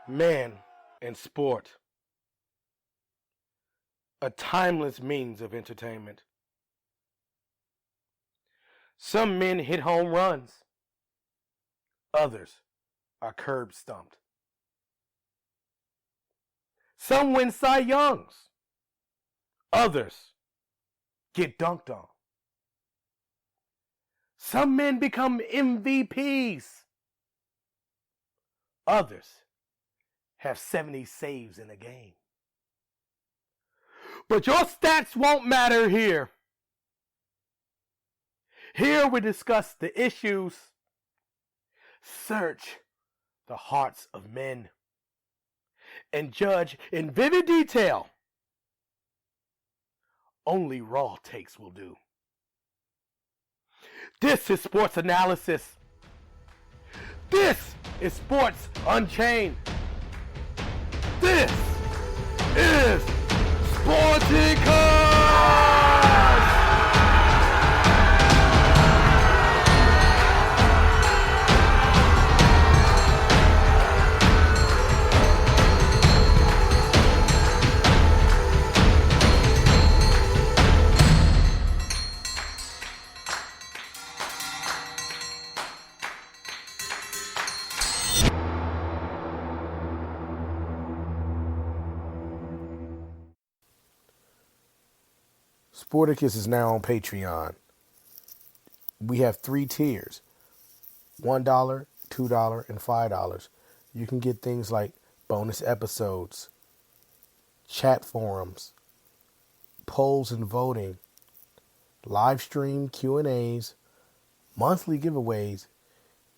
Man and sport, a timeless means of entertainment. Some men hit home runs, others are curb stomped. Some win Cy Youngs, others get dunked on. Some men become MVPs, others have 70 saves in a game. But your stats won't matter here. Here we discuss the issues, search the hearts of men, and judge in vivid detail. Only raw takes will do. This is Sports Analysis. This is Sports Unchained. This is Sporticus! Sporticus is now on Patreon. We have 3 tiers, $1, $2, and $5. You can get things like bonus episodes, chat forums, polls and voting, live stream Q&As, monthly giveaways,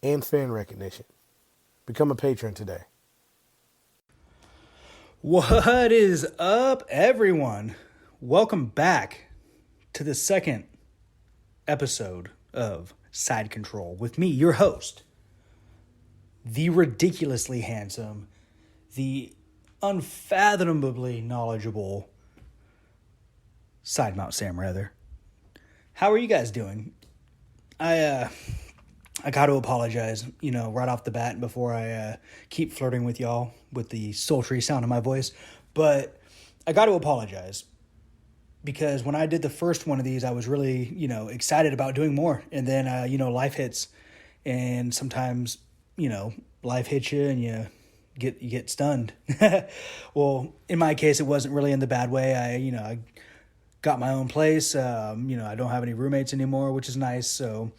and fan recognition. Become a patron today. What is up, everyone? Welcome back to the second episode of Side Control with me, your host, the ridiculously handsome, the unfathomably knowledgeable Side Mount Sam, rather. How are you guys doing? I got to apologize, right off the bat before I keep flirting with y'all with the sultry sound of my voice, but I got to apologize. Because when I did the first one of these, I was really, excited about doing more. And then, life hits. And sometimes, life hits you and you get stunned. Well, in my case, it wasn't really in the bad way. I got my own place. I don't have any roommates anymore, which is nice. So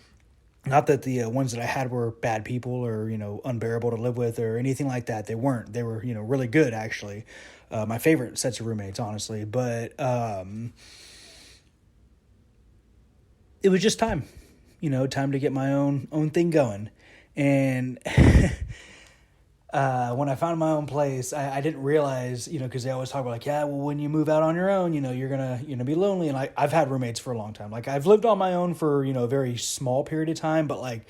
not that the ones that I had were bad people or, unbearable to live with or anything like that. They weren't. They were, really good, actually. My favorite sets of roommates, honestly. But it was just time, time to get my own thing going. And when I found my own place, I didn't realize, because they always talk about like, yeah, well, when you move out on your own, you're gonna be lonely. And I've had roommates for a long time. Like I've lived on my own for, a very small period of time, but like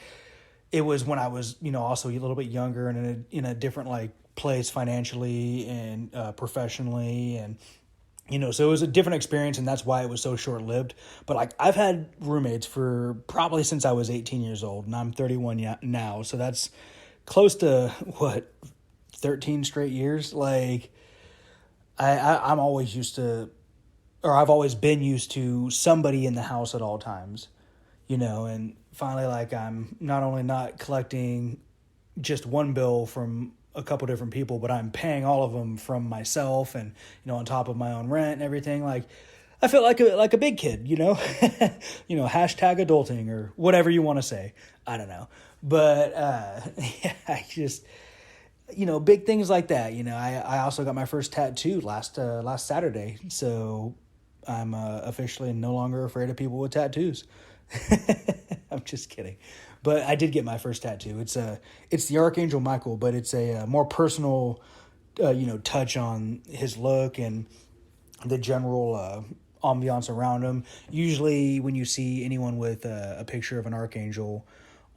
it was when I was, also a little bit younger and in a different like place financially and professionally, and so it was a different experience, and that's why it was so short-lived. But like I've had roommates for probably since I was 18 years old, and I'm 31 now, so that's close to 13 straight years. Like I'm always used to, or I've always been used to somebody in the house at all times, and finally like I'm not only not collecting just one bill from a couple different people, but I'm paying all of them from myself, and on top of my own rent and everything. Like I feel like a big kid, hashtag adulting or whatever you want to say. I don't know, but I just big things like that. I also got my first tattoo last Saturday, so I'm officially no longer afraid of people with tattoos. I'm just kidding. But I did get my first tattoo. It's the Archangel Michael, but it's a more personal, touch on his look and the general ambiance around him. Usually, when you see anyone with a picture of an archangel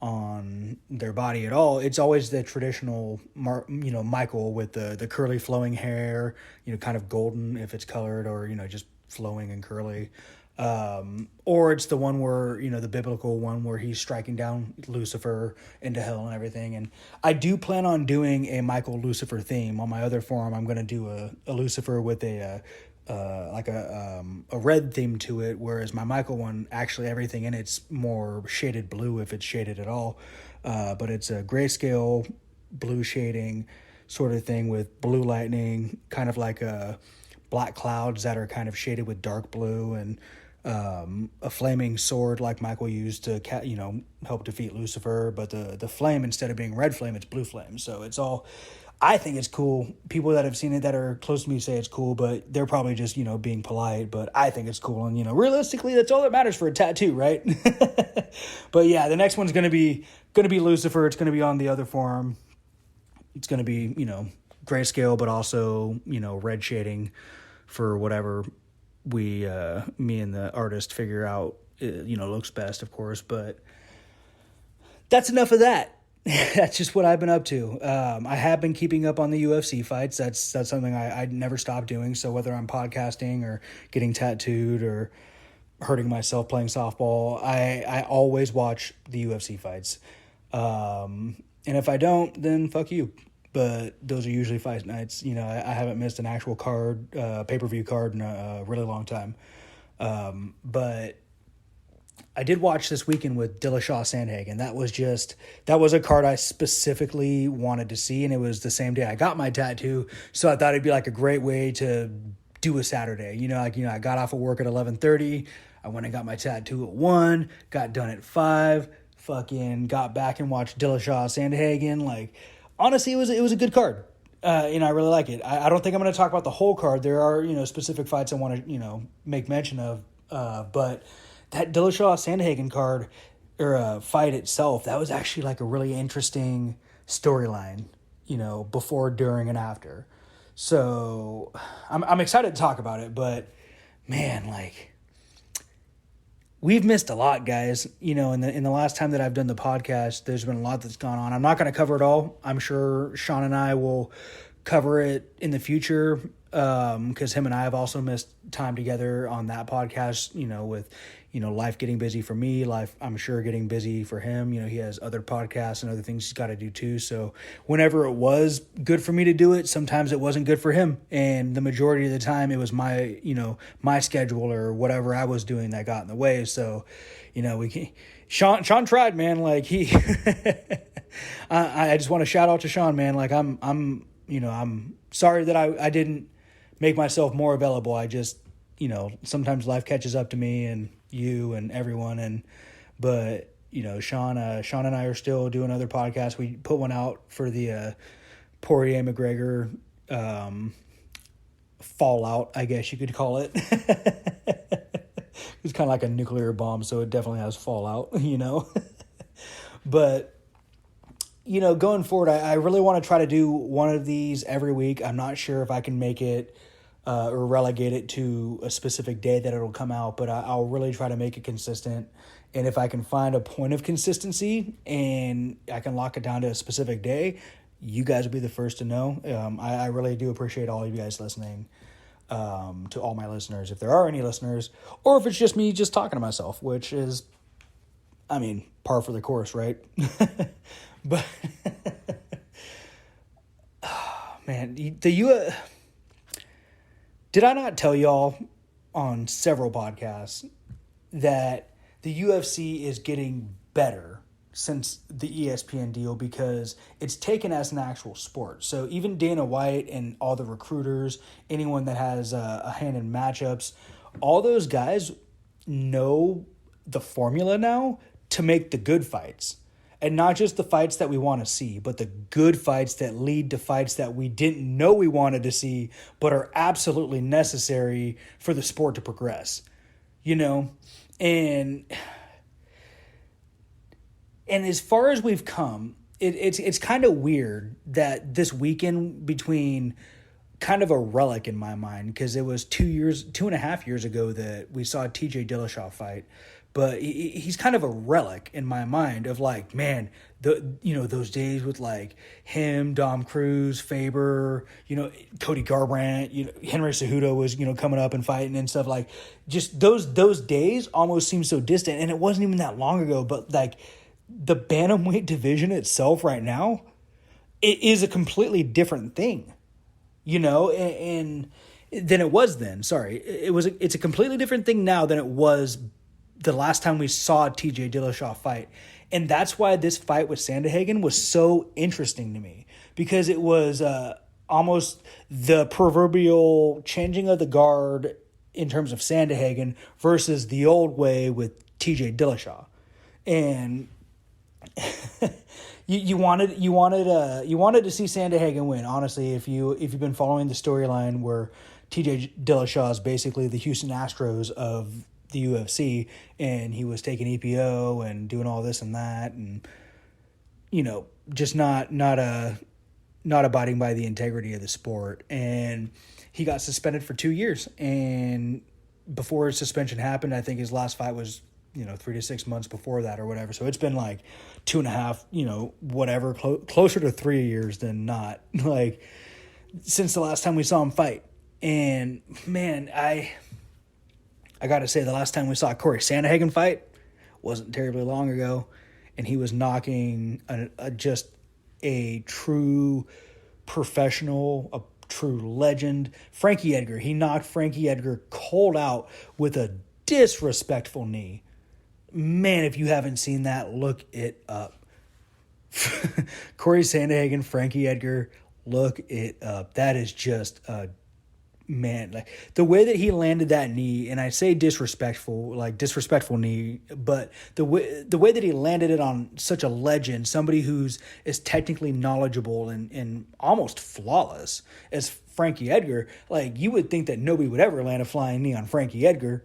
on their body at all, it's always the traditional, Michael with the curly flowing hair, kind of golden if it's colored, or just flowing and curly. Or it's the one where, the biblical one where he's striking down Lucifer into hell and everything. And I do plan on doing a Michael Lucifer theme on my other forum. I'm going to do a Lucifer with a red theme to it, whereas my Michael one, actually everything in it's more shaded blue if it's shaded at all. But it's a grayscale blue shading sort of thing with blue lightning, kind of like black clouds that are kind of shaded with dark blue, and a flaming sword like Michael used to help defeat Lucifer. But the flame, instead of being red flame, it's blue flame. So it's all, I think it's cool. People that have seen it that are close to me say it's cool, but they're probably just, being polite. But I think it's cool. And, realistically, that's all that matters for a tattoo, right? But yeah, the next one's going to be Lucifer. It's going to be on the other forum. It's going to be, grayscale, but also, red shading for whatever me and the artist figure out, looks best, of course. But that's enough of that. That's just what I've been up to. I have been keeping up on the UFC fights. That's something I never stop doing. So whether I'm podcasting or getting tattooed or hurting myself playing softball, I always watch the UFC fights. And if I don't, then fuck you. But those are usually fight nights. I haven't missed an actual card, pay-per-view card in a really long time. But I did watch this weekend with Dillashaw Sandhagen. That was a card I specifically wanted to see, and it was the same day I got my tattoo, so I thought it'd be like a great way to do a Saturday. I got off of work at 11:30. I went and got my tattoo at 1, got done at 5, fucking got back and watched Dillashaw Sandhagen. Honestly, it was a good card. And I really like it. I don't think I'm going to talk about the whole card. There are, specific fights I want to, make mention of. But that Dillashaw Sandhagen card or fight itself, that was actually like a really interesting storyline, before, during, and after. So I'm excited to talk about it. But man, we've missed a lot, guys. In the last time that I've done the podcast, there's been a lot that's gone on. I'm not going to cover it all. I'm sure Sean and I will cover it in the future, because him and I have also missed time together on that podcast, with, life getting busy for me, life, I'm sure, getting busy for him. He has other podcasts and other things he's got to do too. So whenever it was good for me to do it, sometimes it wasn't good for him. And the majority of the time it was my, my schedule or whatever I was doing that got in the way. So, Sean tried, man. I just want to shout out to Sean, man. I'm sorry that I didn't make myself more available. I just, sometimes life catches up to me and you and everyone. But Sean and I are still doing other podcasts. We put one out for the Poirier McGregor fallout, I guess you could call it. It's kind of like a nuclear bomb, so it definitely has fallout, But going forward, I really want to try to do one of these every week. I'm not sure if I can make it or relegate it to a specific day that it'll come out, but I'll really try to make it consistent. And if I can find a point of consistency and I can lock it down to a specific day, you guys will be the first to know. I really do appreciate all of you guys listening, to all my listeners, if there are any listeners, or if it's just me just talking to myself, which is, par for the course, right? But man, did I not tell y'all on several podcasts that the UFC is getting better since the ESPN deal, because it's taken as an actual sport. So even Dana White and all the recruiters, anyone that has a hand in matchups, all those guys know the formula now to make the good fights. And not just the fights that we want to see, but the good fights that lead to fights that we didn't know we wanted to see, but are absolutely necessary for the sport to progress. And as far as we've come, it's kind of weird that this weekend between kind of a relic in my mind, because it was 2.5 years ago that we saw TJ Dillashaw fight. but he's kind of a relic in my mind of like, man, those days with like him, Dom Cruz, Faber, Cody Garbrandt, Henry Cejudo was coming up and fighting and stuff, like just those days almost seem so distant, and it wasn't even that long ago. But like the bantamweight division itself right now, it is a completely different thing, and than it was then. Sorry, it's a completely different thing now than it was the last time we saw TJ Dillashaw fight. And that's why this fight with Sandhagen was so interesting to me, because it was almost the proverbial changing of the guard in terms of Sandhagen versus the old way with TJ Dillashaw. And you wanted to see Sandhagen win, honestly, if you've been following the storyline where TJ Dillashaw is basically the Houston Astros of the UFC, and he was taking EPO and doing all this and that, and just not abiding by the integrity of the sport. And he got suspended for 2 years, and before his suspension happened, I think his last fight was 3 to 6 months before that or whatever. So it's been like 2.5, whatever, closer to 3 years than not, like since the last time we saw him fight. And man, I got to say, the last time we saw Corey Sandhagen fight wasn't terribly long ago, and he was knocking just a true professional, a true legend, Frankie Edgar. He knocked Frankie Edgar cold out with a disrespectful knee. Man, if you haven't seen that, look it up. Corey Sandhagen, Frankie Edgar, look it up. That is just a man, like the way that he landed that knee, and I say disrespectful knee, but the way that he landed it on such a legend, somebody who's as technically knowledgeable and almost flawless as Frankie Edgar, like you would think that nobody would ever land a flying knee on Frankie Edgar.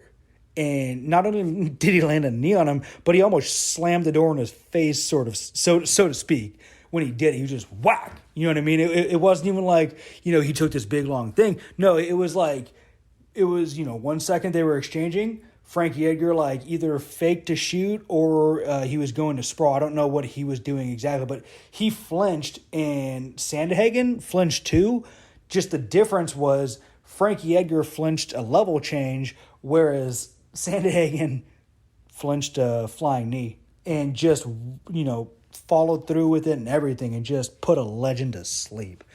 And not only did he land a knee on him, but he almost slammed the door in his face, sort of, so to speak. When he did it, he was just whack. You know what I mean? It wasn't even like, he took this big, long thing. No, it was 1 second they were exchanging. Frankie Edgar, like, either faked to shoot or he was going to sprawl. I don't know what he was doing exactly, but he flinched, and Sandhagen flinched too. Just the difference was Frankie Edgar flinched a level change, whereas Sandhagen flinched a flying knee and just, followed through with it and everything, and just put a legend to sleep.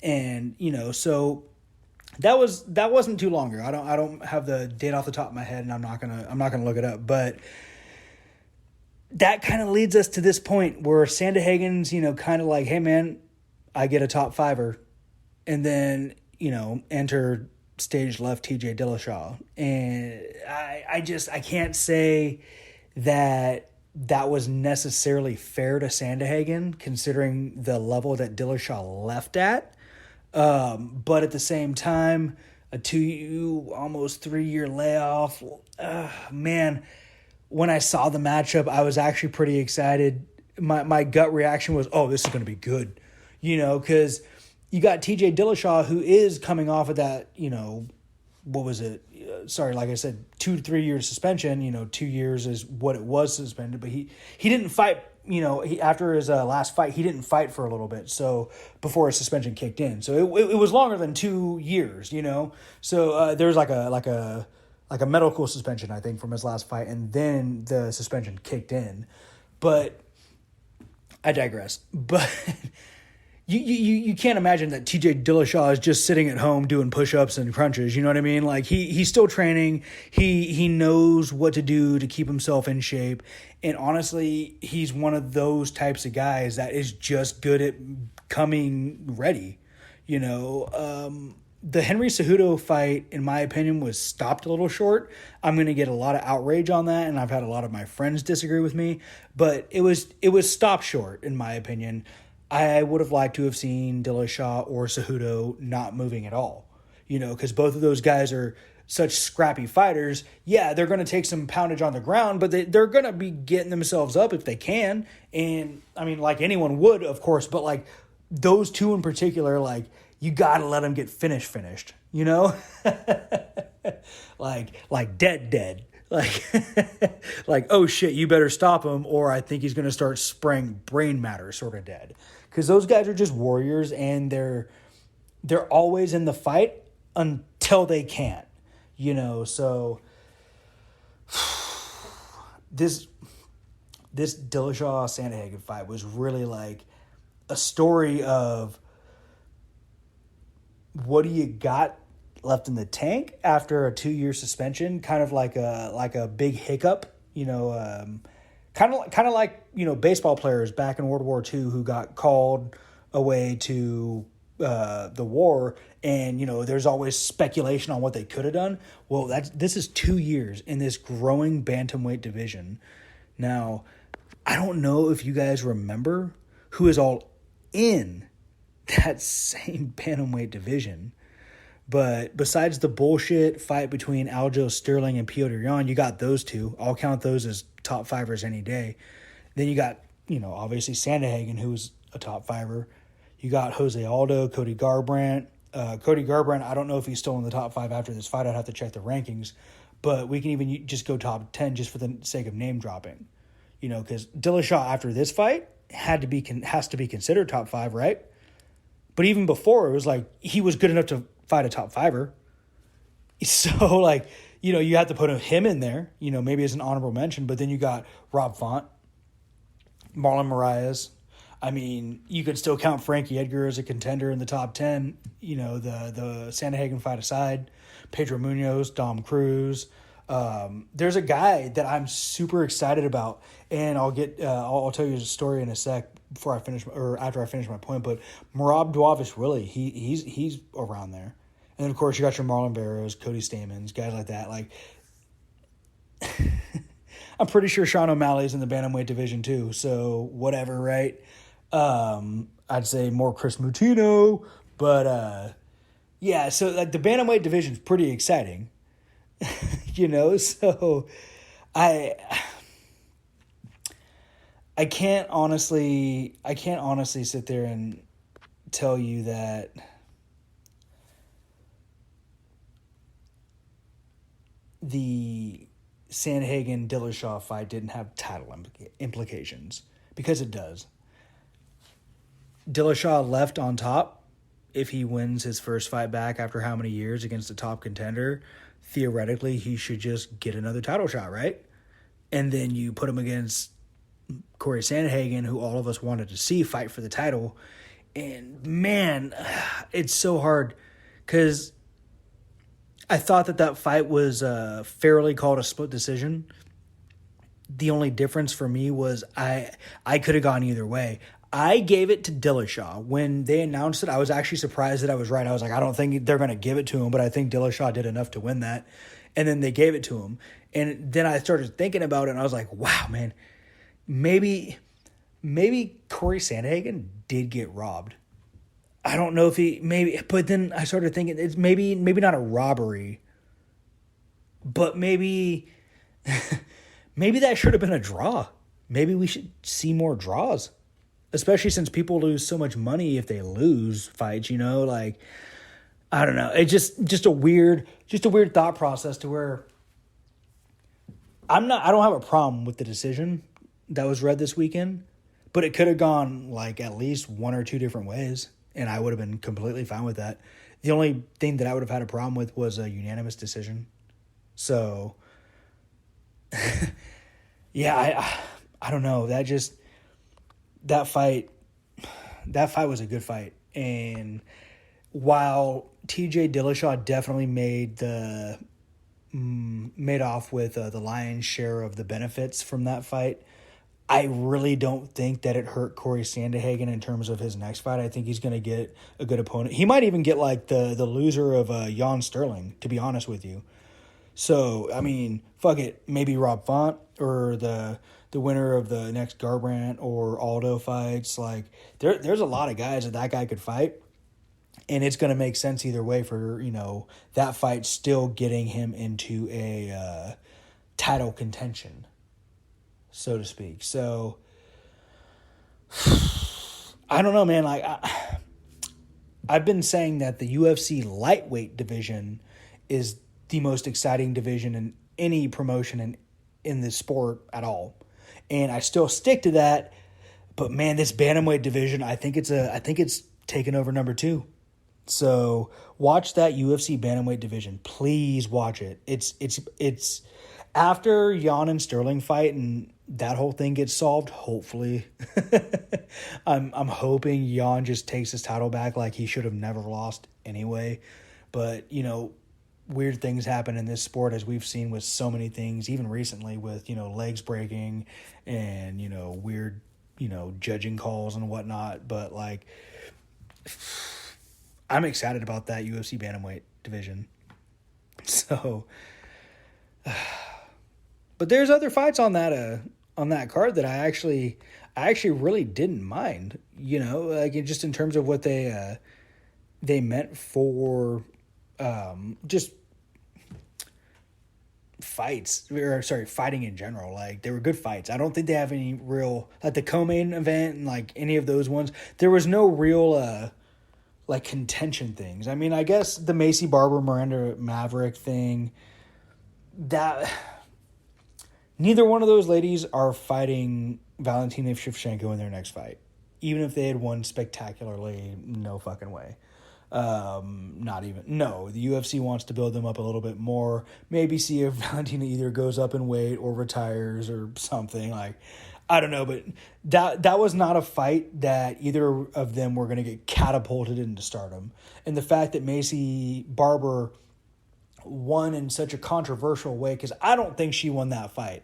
And so that wasn't too long ago. I don't have the date off the top of my head, and I'm not gonna look it up, but that kind of leads us to this point where Sandhagen's kind of like, hey man, I get a top fiver, and then enter stage left TJ Dillashaw. And I can't say that was necessarily fair to Sandhagen, considering the level that Dillashaw left at. But at the same time, a almost 3 year layoff. Man, when I saw the matchup, I was actually pretty excited. My gut reaction was, oh, this is going to be good. Because you got TJ Dillashaw, who is coming off of that, what was it? Sorry, like I said, 2 to 3 years suspension. 2 years is what it was suspended, but he didn't fight. After his last fight, he didn't fight for a little bit. So before his suspension kicked in, so it was longer than 2 years. So there was like a medical suspension, I think, from his last fight, and then the suspension kicked in. But I digress. But You can't imagine that TJ Dillashaw is just sitting at home doing push-ups and crunches. You know what I mean? Like he's still training. He knows what to do to keep himself in shape. And honestly, he's one of those types of guys that is just good at coming ready. The Henry Cejudo fight, in my opinion, was stopped a little short. I'm going to get a lot of outrage on that, and I've had a lot of my friends disagree with me. But it was stopped short, in my opinion. I would have liked to have seen Dillashaw or Cejudo not moving at all, because both of those guys are such scrappy fighters. Yeah, they're going to take some poundage on the ground, but they're going to be getting themselves up if they can. And, I mean, like anyone would, of course, but, like, those two in particular, like, you got to let them get finished, like dead. Like, like, oh shit, you better stop him, or I think he's going to start spraying brain matter sort of dead. Because those guys are just warriors, and they're always in the fight until they can't, you know. So this Dillashaw Sandhagen fight was really like a story of what do you got left in the tank after a 2-year suspension, kind of like a big hiccup, you know, kind of like, you know, baseball players back in World War II who got called away to the war, and you know there's always speculation on what they could have done. Well, this is 2 years in this growing bantamweight division. Now, I don't know if you guys remember who is all in that same bantamweight division. But besides the bullshit fight between Aljo Sterling and Piotr Yan, you got those two. I'll count those as top fivers any day. Then you got, you know, obviously Sandhagen, who's a top fiver. You got Jose Aldo, Cody Garbrandt. Cody Garbrandt, I don't know if he's still in the top 5 after this fight. I'd have to check the rankings. But we can even just go top 10 just for the sake of name dropping. You know, because Dillashaw after this fight has to be considered top 5, right? But even before, it was like he was good enough to fight a top fiver. So, like, you know, you have to put him in there, you know, maybe as an honorable mention. But then you got Rob Font, Marlon Moraes. I mean, you could still count Frankie Edgar as a contender in the top 10, you know, the Sandhagen fight aside. Pedro Munoz, Dom Cruz. There's a guy that I'm super excited about, and I'll tell you his story in a sec before I finish, or after I finish my point. But Merab Dvalishvili, he's around there, and then of course you got your Marlon Barrows, Cody Stamans, guys like that. Like, I'm pretty sure Sean O'Malley's in the bantamweight division too. So whatever, right? I'd say more Chris Mutino, but yeah. So like the bantamweight division is pretty exciting. You know, so I can't honestly sit there and tell you that the Sandhagen Dillashaw fight didn't have title implications, because it does. Dillashaw left on top. If he wins his first fight back after how many years against a top contender, theoretically, he should just get another title shot, right? And then you put him against Corey Sandhagen, who all of us wanted to see fight for the title. And man, it's so hard because I thought that fight was fairly called a split decision. The only difference for me was I could have gone either way. I gave it to Dillashaw. When they announced it, I was actually surprised that I was right. I was like, I don't think they're going to give it to him, but I think Dillashaw did enough to win that. And then they gave it to him. And then I started thinking about it, and I was like, wow, man, maybe Corey Sandhagen did get robbed. I don't know if but then I started thinking it's maybe not a robbery, but maybe that should have been a draw. Maybe we should see more draws. Especially since people lose so much money if they lose fights, you know, like, I don't know. It's just a weird thought process to where I don't have a problem with the decision that was read this weekend, but it could have gone like at least one or two different ways, and I would have been completely fine with that. The only thing that I would have had a problem with was a unanimous decision. So, yeah, I don't know. That fight was a good fight. And while TJ Dillashaw definitely made off with the lion's share of the benefits from that fight, I really don't think that it hurt Corey Sandhagen in terms of his next fight. I think he's going to get a good opponent. He might even get like the loser of Jan Sterling, to be honest with you. So, I mean, fuck it. Maybe Rob Font or the winner of the next Garbrandt or Aldo fights. Like, there's a lot of guys that guy could fight, and it's going to make sense either way for, you know, that fight still getting him into a title contention, so to speak. So, I don't know, man. Like, I've been saying that the UFC lightweight division is the most exciting division any promotion in this sport at all. And I still stick to that. But man, this bantamweight division, I think it's taken over number 2. So watch that UFC bantamweight division. Please watch it. It's after Jan and Sterling fight and that whole thing gets solved. Hopefully, I'm hoping Jan just takes his title back like he should have never lost anyway. But weird things happen in this sport, as we've seen with so many things, even recently with legs breaking and weird judging calls and whatnot. But like, I'm excited about that UFC bantamweight division. So, but there's other fights on that card that I actually really didn't mind. Like just in terms of what they meant for just fighting in general. Like, they were good fights. I don't think they have any real, like the co-main event and like any of those ones, there was no real like contention things. I mean, I guess the Macy Barber Miranda Maverick thing, that neither one of those ladies are fighting Valentina Shevchenko in their next fight. Even if they had won spectacularly, no fucking way. Not even. No, the UFC wants to build them up a little bit more. Maybe see if Valentina either goes up in weight or retires or something. Like, I don't know, but that was not a fight that either of them were going to get catapulted into stardom. And the fact that Macy Barber won in such a controversial way, because I don't think she won that fight.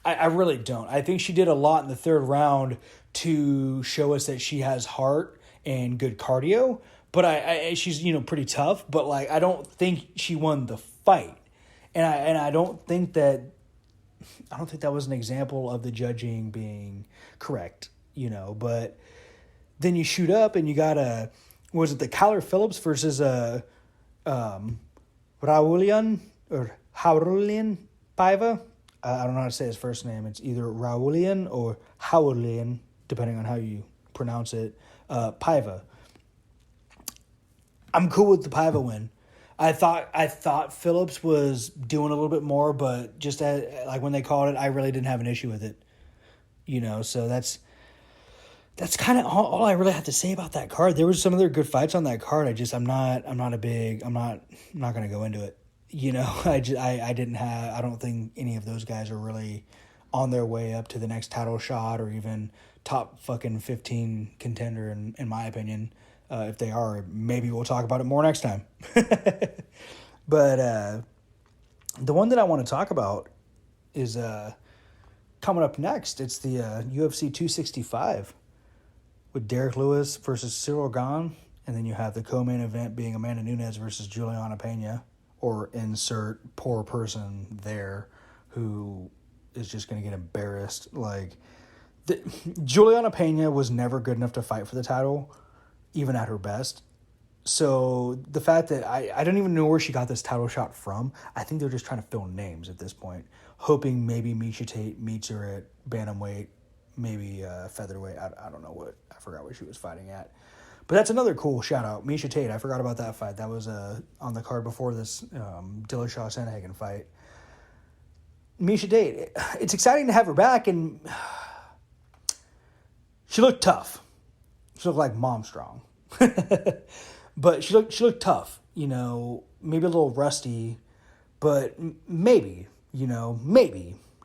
I really don't. I think she did a lot in the third round to show us that she has heart and good cardio. But she's pretty tough. But like, I don't think she won the fight, and I don't think that was an example of the judging being correct. But then you shoot up and you got was it the Kyler Phillips versus Raulian Paiva? I don't know how to say his first name. It's either Raulian or Haulian, depending on how you pronounce it. Paiva. I'm cool with the Paiva win. I thought Phillips was doing a little bit more, but just like when they called it, I really didn't have an issue with it. So that's kind of all I really have to say about that card. There was some other good fights on that card. I'm not going to go into it. I don't think any of those guys are really on their way up to the next title shot or even top fucking 15 contender in my opinion. If they are, maybe we'll talk about it more next time. But the one that I want to talk about is coming up next. It's the UFC 265 with Derek Lewis versus Cyril Gane. And then you have the co-main event being Amanda Nunes versus Juliana Pena, or insert poor person there who is just going to get embarrassed. Like, Juliana Pena was never good enough to fight for the title, even at her best. So the fact that I don't even know where she got this title shot from. I think they're just trying to fill names at this point, hoping maybe Miesha Tate meets her at bantamweight, maybe featherweight. I don't know what. I forgot what she was fighting at. But that's another cool shout out. Miesha Tate, I forgot about that fight. That was on the card before this Dillashaw-Sandhagen fight. Miesha Tate, it's exciting to have her back, and she looked tough. She looked like Mom Strong. But she looked tough, maybe a little rusty, but maybe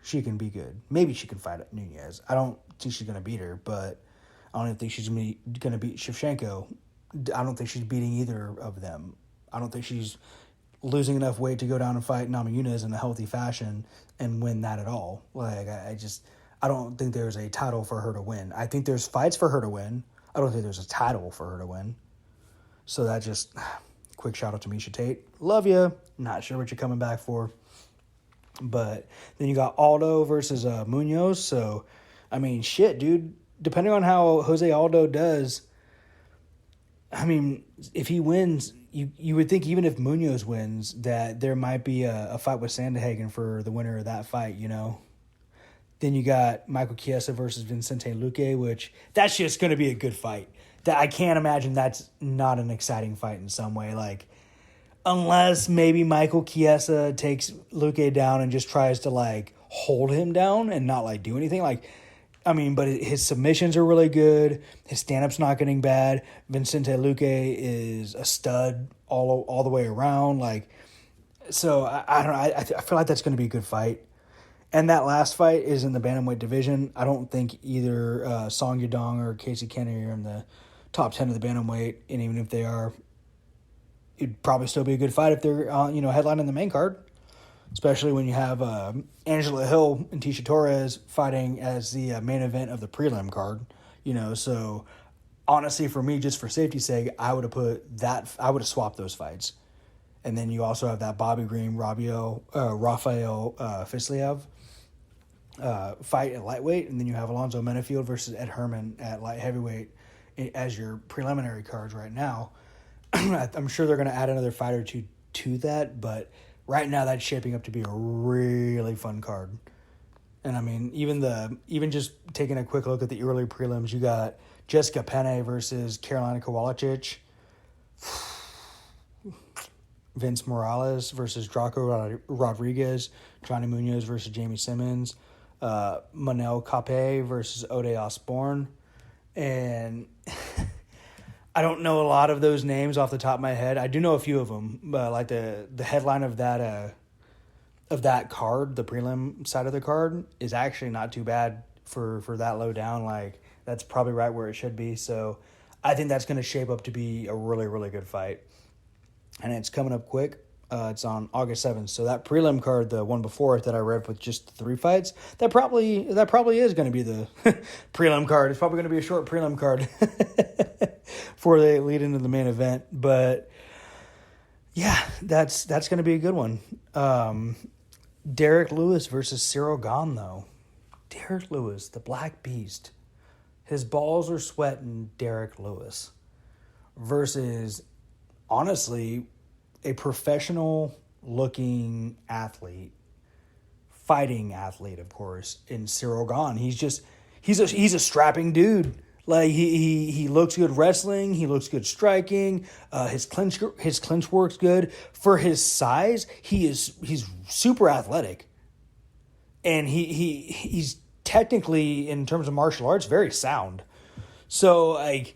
she can be good. Maybe she can fight Nunez. I don't think she's going to beat her, but I don't even think she's going to beat Shevchenko. I don't think she's beating either of them. I don't think she's losing enough weight to go down and fight Namajunas in a healthy fashion and win that at all. Like, I don't think there's a title for her to win. I think there's fights for her to win. I don't think there's a title for her to win. So that just, quick shout out to Miesha Tate. Love you. Not sure what you're coming back for. But then you got Aldo versus Munoz. So, I mean, shit, dude. Depending on how Jose Aldo does, I mean, if he wins, you would think even if Munoz wins, that there might be a fight with Sandhagen for the winner of that fight, Then you got Michael Chiesa versus Vicente Luque, which that's just going to be a good fight. That I can't imagine that's not an exciting fight in some way. Like, unless maybe Michael Chiesa takes Luque down and just tries to like hold him down and not like do anything. Like, I mean, but his submissions are really good. His stand-up's not getting bad. Vicente Luque is a stud all the way around. Like, so I don't know. I feel like that's going to be a good fight. And that last fight is in the bantamweight division. I don't think either Song Yadong or Casey Kennedy are in the top 10 of the bantamweight. And even if they are, it'd probably still be a good fight if they're headlining the main card. Especially when you have Angela Hill and Tisha Torres fighting as the main event of the prelim card. So honestly, for me, just for safety's sake, I would have swapped those fights. And then you also have that Bobby Green, Rafael Fisliev fight at lightweight, and then you have Alonzo Menafield versus Ed Herman at light heavyweight as your preliminary cards right now. I'm sure they're going to add another fight or two to that, but right now that's shaping up to be a really fun card. And I mean, even just taking a quick look at the early prelims, you got Jessica Penne versus Carolina Kowalczyk, Vince Morales versus Draco Rodriguez, Johnny Munoz versus Jamie Simmons, Manel Kape versus Ode Osborne. And I don't know a lot of those names off the top of my head. I do know a few of them, but like the headline of that card, the prelim side of the card, is actually not too bad for that low down. Like, that's probably right where it should be. So I think that's going to shape up to be a really, really good fight. And it's coming up quick. It's on August 7th. So that prelim card, the one before it that I read with just 3 fights, that probably is going to be the prelim card. It's probably going to be a short prelim card before they lead into the main event. But yeah, that's going to be a good one. Derek Lewis versus Cyril Gane, though. Derek Lewis, the Black Beast. His balls are sweating, Derek Lewis. Versus, honestly, a professional-looking athlete, fighting athlete, of course, in Cyril Gane. He's a strapping dude. Like, he looks good wrestling. He looks good striking. His clinch works good for his size. He's super athletic, and he's technically, in terms of martial arts, very sound. So like,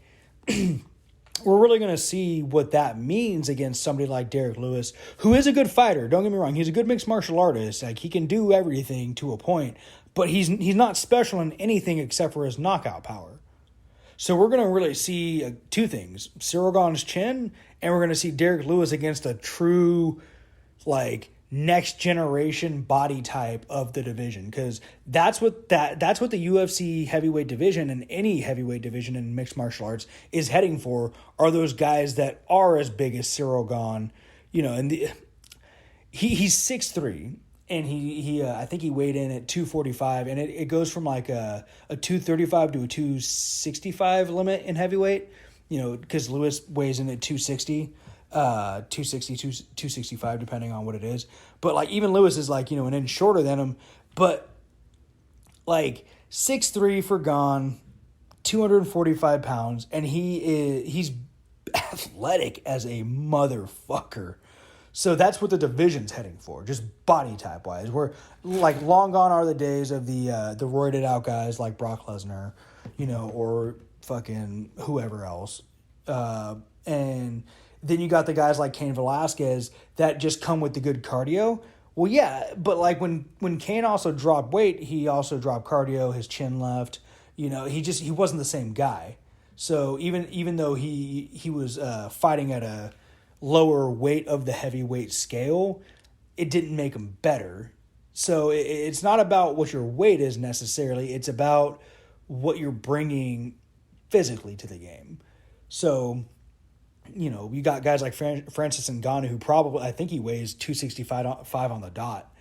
we're really going to see what that means against somebody like Derek Lewis, who is a good fighter. Don't get me wrong. He's a good mixed martial artist. Like, he can do everything to a point, but he's not special in anything except for his knockout power. So we're going to really see 2 things: Cyril Gane's chin, and we're going to see Derek Lewis against a true, like, next generation body type of the division, because that's what the UFC heavyweight division and any heavyweight division in mixed martial arts is heading for, are those guys that are as big as Cyril Gane. And he's 6'3", and he I think he weighed in at 245, and it goes from like a 235 to a 265 limit in heavyweight, because Lewis weighs in at 260. 265, depending on what it is. But like, even Lewis is like, an inch shorter than him, but like 6'3" for Gane, 245 pounds, and he's athletic as a motherfucker. So that's what the division's heading for, just body type wise. Where like, long gone are the days of the roided out guys like Brock Lesnar, or fucking whoever else, and then you got the guys like Cain Velasquez that just come with the good cardio. Well, yeah, but like when Cain also dropped weight, he also dropped cardio. His chin left. He wasn't the same guy. So even though he was fighting at a lower weight of the heavyweight scale, it didn't make him better. So it's not about what your weight is necessarily. It's about what you're bringing physically to the game. So, you got guys like Francis Ngannou, who probably, I think he weighs 265 on the dot,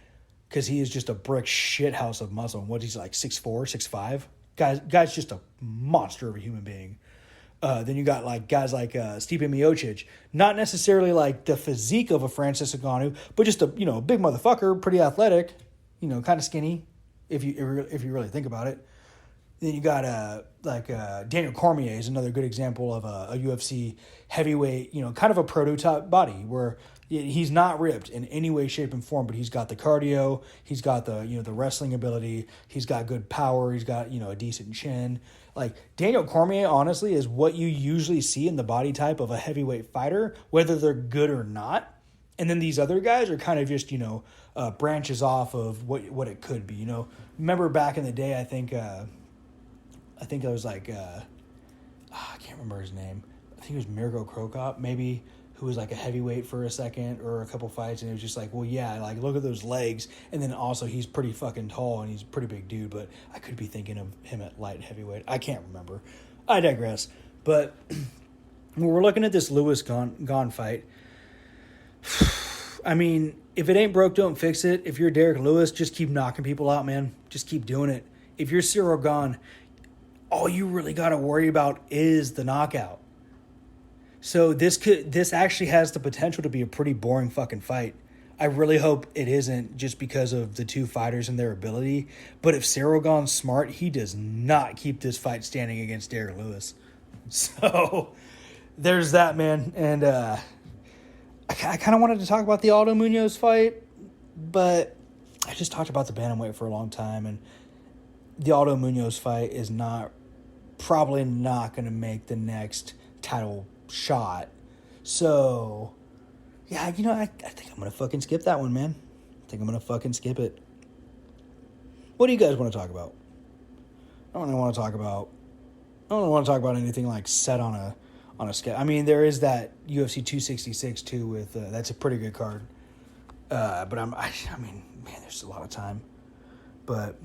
because he is just a brick shithouse of muscle. And what, he's like 6'4", 6'5"? Guy's just a monster of a human being. Then you got like guys like Stipe Miocic, not necessarily like the physique of a Francis Ngannou, but just a big motherfucker, pretty athletic, kind of skinny, if you really think about it. Then you got Daniel Cormier is another good example of a UFC heavyweight, kind of a prototype body where he's not ripped in any way, shape, and form, but he's got the cardio, he's got the wrestling ability, he's got good power, he's got a decent chin. Like Daniel Cormier, honestly, is what you usually see in the body type of a heavyweight fighter, whether they're good or not. And then these other guys are kind of just branches off of what it could be. Remember back in the day, I think it was like I can't remember his name. I think it was Mirko Krokop, maybe, who was like a heavyweight for a second or a couple fights, and it was just like, well, yeah, like look at those legs, and then also he's pretty fucking tall and he's a pretty big dude, but I could be thinking of him at light heavyweight. I can't remember. I digress. But when we're looking at this Lewis Gone fight, I mean, if it ain't broke, don't fix it. If you're Derek Lewis, just keep knocking people out, man. Just keep doing it. If you're Cyril Gone, all you really got to worry about is the knockout. So this actually has the potential to be a pretty boring fucking fight. I really hope it isn't just because of the two fighters and their ability. But if Cyril Gane's smart, he does not keep this fight standing against Derek Lewis. So there's that, man. And I kind of wanted to talk about the Aldo Munoz fight, but I just talked about the bantamweight for a long time, and the Aldo Munoz fight is probably not going to make the next title shot. So, yeah, I think I'm going to fucking skip that one, man. I think I'm going to fucking skip it. What do you guys want to talk about? I don't really want to talk about anything like set on a schedule. I mean, there is that UFC 266 too with that's a pretty good card. But I mean, man, there's a lot of time. But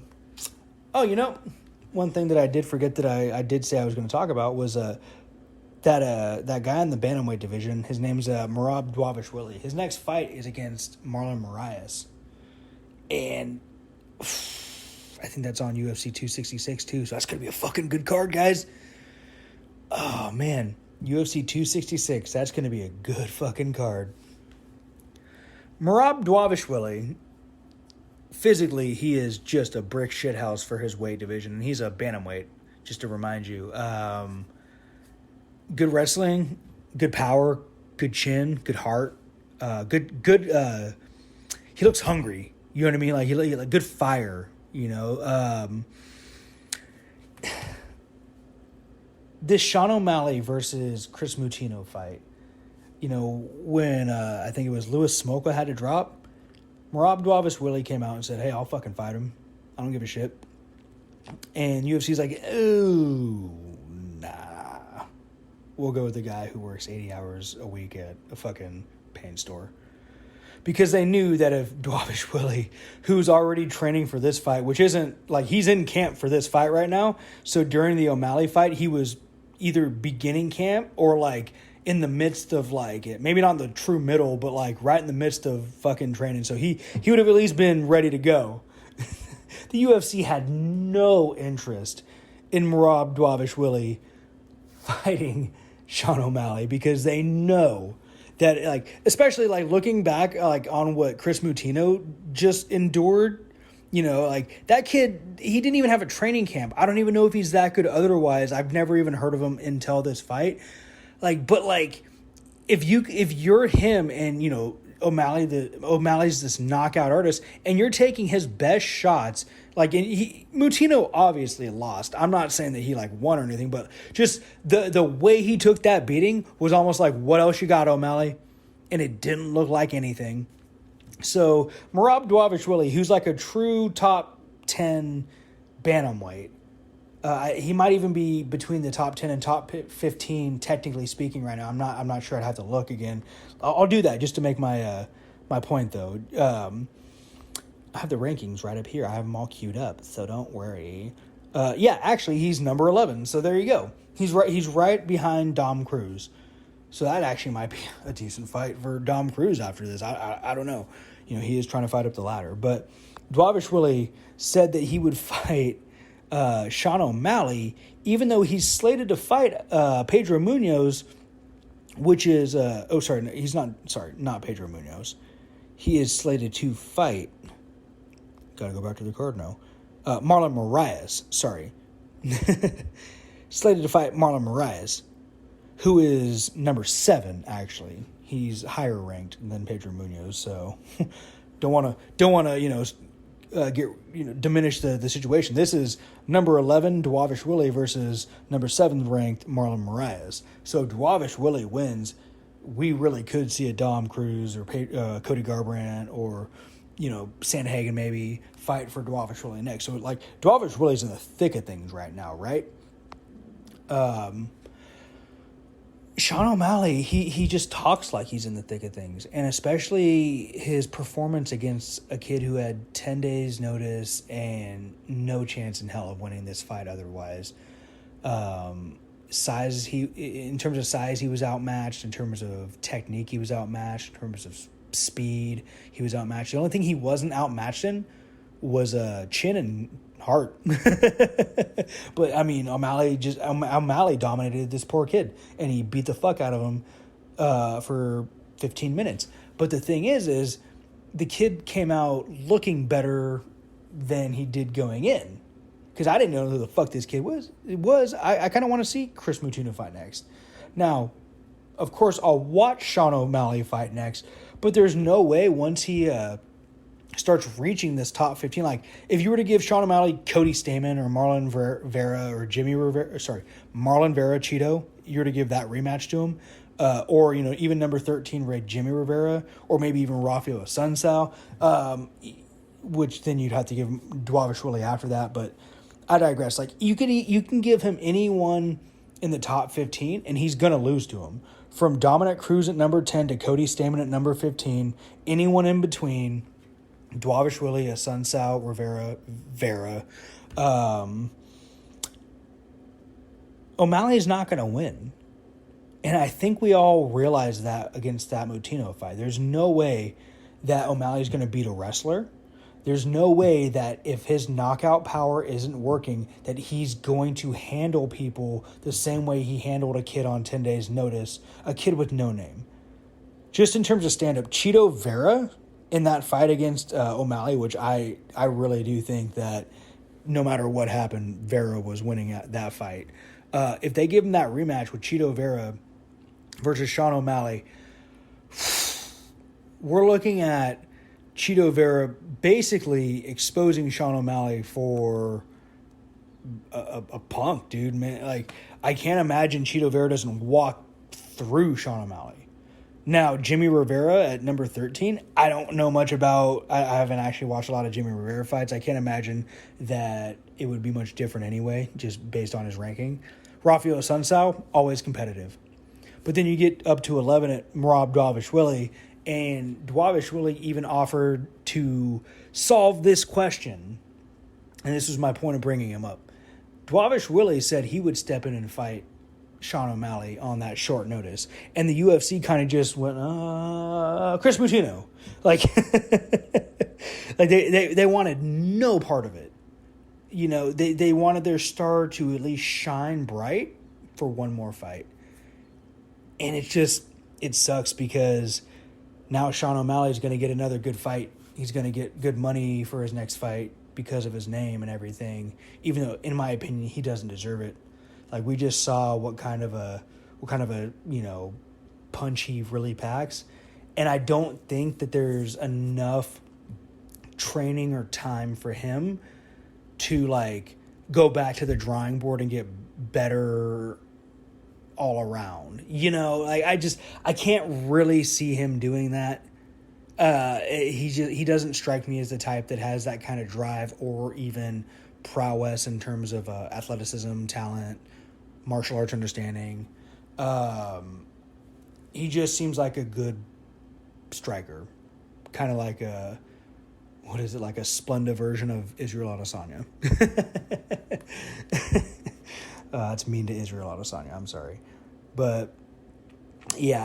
one thing that I did forget that I did say I was going to talk about was that guy in the bantamweight division. His name's Merab Dvalishvili. His next fight is against Marlon Moraes, and I think that's on UFC 266 too. So that's gonna be a fucking good card, guys. Oh man, UFC 266. That's gonna be a good fucking card. Merab Dvalishvili, physically, he is just a brick shithouse for his weight division, and he's a bantamweight. Just to remind you. Good wrestling, good power, good chin, good heart, good. He looks hungry. You know what I mean? Like he like good fire. This Sean O'Malley versus Chris Mutino fight. When I think it was Louis Smolka had to drop, Merab Dvalishvili came out and said, "Hey, I'll fucking fight him. I don't give a shit." And UFC's like, "Ooh, nah. We'll go with the guy who works 80 hours a week at a fucking paint store." Because they knew that if Dvalishvili, who's already training for this fight, which isn't, like, he's in camp for this fight right now. So during the O'Malley fight, he was either beginning camp or, like, in the midst of, like, it. Maybe not in the true middle, but, like, right in the midst of fucking training. So he would have at least been ready to go. The UFC had no interest in Merab Dvalishvili fighting Sean O'Malley because they know that, like, especially like looking back like on what Chris Mutino just endured, like that kid, he didn't even have a training camp. I don't even know if he's that good otherwise. I've never even heard of him until this fight. But if you're him and O'Malley's this knockout artist and you're taking his best shots, Mutino obviously lost. I'm not saying that he won or anything, but just the way he took that beating was almost like, what else you got, O'Malley? And it didn't look like anything. So Merab Dvalishvili, who's like a true top 10 bantamweight, he might even be between the top 10 and top 15, technically speaking, right now. I'm not sure. I'd have to look again. I'll do that just to make my point, though. I have the rankings right up here. I have them all queued up, so don't worry. Actually, he's number 11. So there you go. He's right behind Dom Cruz. So that actually might be a decent fight for Dom Cruz after this. I don't know. He is trying to fight up the ladder. But Dvalishvili said that he would fight Sean O'Malley, even though he's slated to fight Pedro Munoz, which is not Pedro Munoz. He is slated to fight. Got to go back to the card now. Marlon Moraes, sorry, slated to fight Marlon Moraes, who is number 7, actually. He's higher ranked than Pedro Munoz, so don't want to diminish the situation. This is number 11 Dwavishvili versus number 7 ranked Marlon Moraes. So if Dwavishvili wins, we really could see a Dom Cruz or Cody Garbrandt or Sandhagen maybe fight for Dwavishvili next. So like Dwavishvili's in the thick of things right now, right? Sean O'Malley, he just talks like he's in the thick of things, and especially his performance against a kid who had 10 days notice and no chance in hell of winning this fight otherwise. In terms of size, he was outmatched. In terms of technique, he was outmatched. In terms of speed, he was outmatched. The only thing he wasn't outmatched in was chin and heart. But I mean, O'Malley dominated this poor kid, and he beat the fuck out of him for 15 minutes. But the thing is the kid came out looking better than he did going in, because I didn't know who the fuck this kid was. I kind of want to see Chris Moutinho fight next. Now, of course, I'll watch Sean O'Malley fight next, but there's no way once he starts reaching this top 15. Like, if you were to give Sean O'Malley Cody Stamen or Marlon Vera or Marlon Vera Cheeto, you were to give that rematch to him, or even number 13 ranked Jimmy Rivera, or maybe even Rafael Sunsao, which then you'd have to give Dwavishvili after that. But I digress. Like, you can give him anyone in the top 15, and he's gonna lose to him. From Dominic Cruz at number 10 to Cody Stamen at number 15, anyone in between. Dwavishvili, Sunsao, Rivera, Vera. O'Malley's not going to win. And I think we all realize that against that Moutinho fight. There's no way that O'Malley's going to beat a wrestler. There's no way that if his knockout power isn't working, that he's going to handle people the same way he handled a kid on 10 days' notice, a kid with no name. Just in terms of stand-up, Cheeto Vera in that fight against O'Malley, which I really do think that no matter what happened, Vera was winning at that fight. If they give him that rematch with Cheeto Vera versus Sean O'Malley, we're looking at Cheeto Vera basically exposing Sean O'Malley for a punk, dude. Man, like, I can't imagine Cheeto Vera doesn't walk through Sean O'Malley. Now, Jimmy Rivera at number 13, I don't know much about. I haven't actually watched a lot of Jimmy Rivera fights. I can't imagine that it would be much different anyway, just based on his ranking. Rafael Sunsao, always competitive. But then you get up to 11 at Merab Dwavishvili, and Dwavishvili even offered to solve this question. And this was my point of bringing him up. Dwavishvili said he would step in and fight Sean O'Malley on that short notice, and the UFC kind of just went, Chris Moutinho, like, like they wanted no part of it. They wanted their star to at least shine bright for one more fight, and it sucks because now Sean O'Malley is going to get another good fight. He's going to get good money for his next fight because of his name and everything, even though, in my opinion, he doesn't deserve it. Like, we just saw what kind of a punch he really packs. And I don't think that there's enough training or time for him to, like, go back to the drawing board and get better all around. I can't really see him doing that. He doesn't strike me as the type that has that kind of drive or even prowess in terms of athleticism, talent, martial arts understanding. He just seems like a good striker, kind of like a Splenda version of Israel Adesanya. It's mean to Israel Adesanya, I'm sorry, but yeah,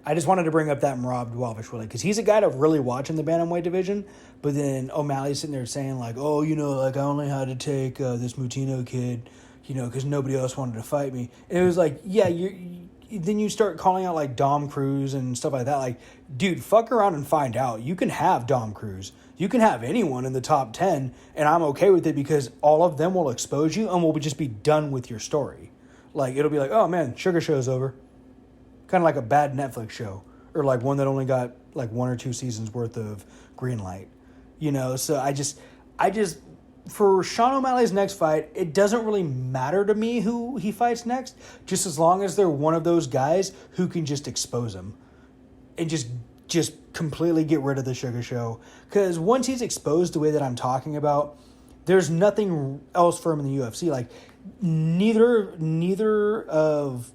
I just wanted to bring up that Merab Dwavishvili because he's a guy to really watch in the bantamweight division. But then O'Malley's sitting there saying like, oh, like I only had to take this Moutinho kid, because nobody else wanted to fight me. And it was like, yeah, then you start calling out like Dom Cruz and stuff like that. Like, dude, fuck around and find out. You can have Dom Cruz. You can have anyone in the top 10, and I'm okay with it because all of them will expose you and will just be done with your story. Like, it'll be like, oh man, Sugar Show's over. Kind of like a bad Netflix show, or like one that only got like 1 or 2 seasons worth of green light. You know, so I just for Sean O'Malley's next fight, it doesn't really matter to me who he fights next, just as long as they're one of those guys who can just expose him and just completely get rid of the Sugar Show. Because once he's exposed the way that I'm talking about, there's nothing else for him in the UFC. Like, neither of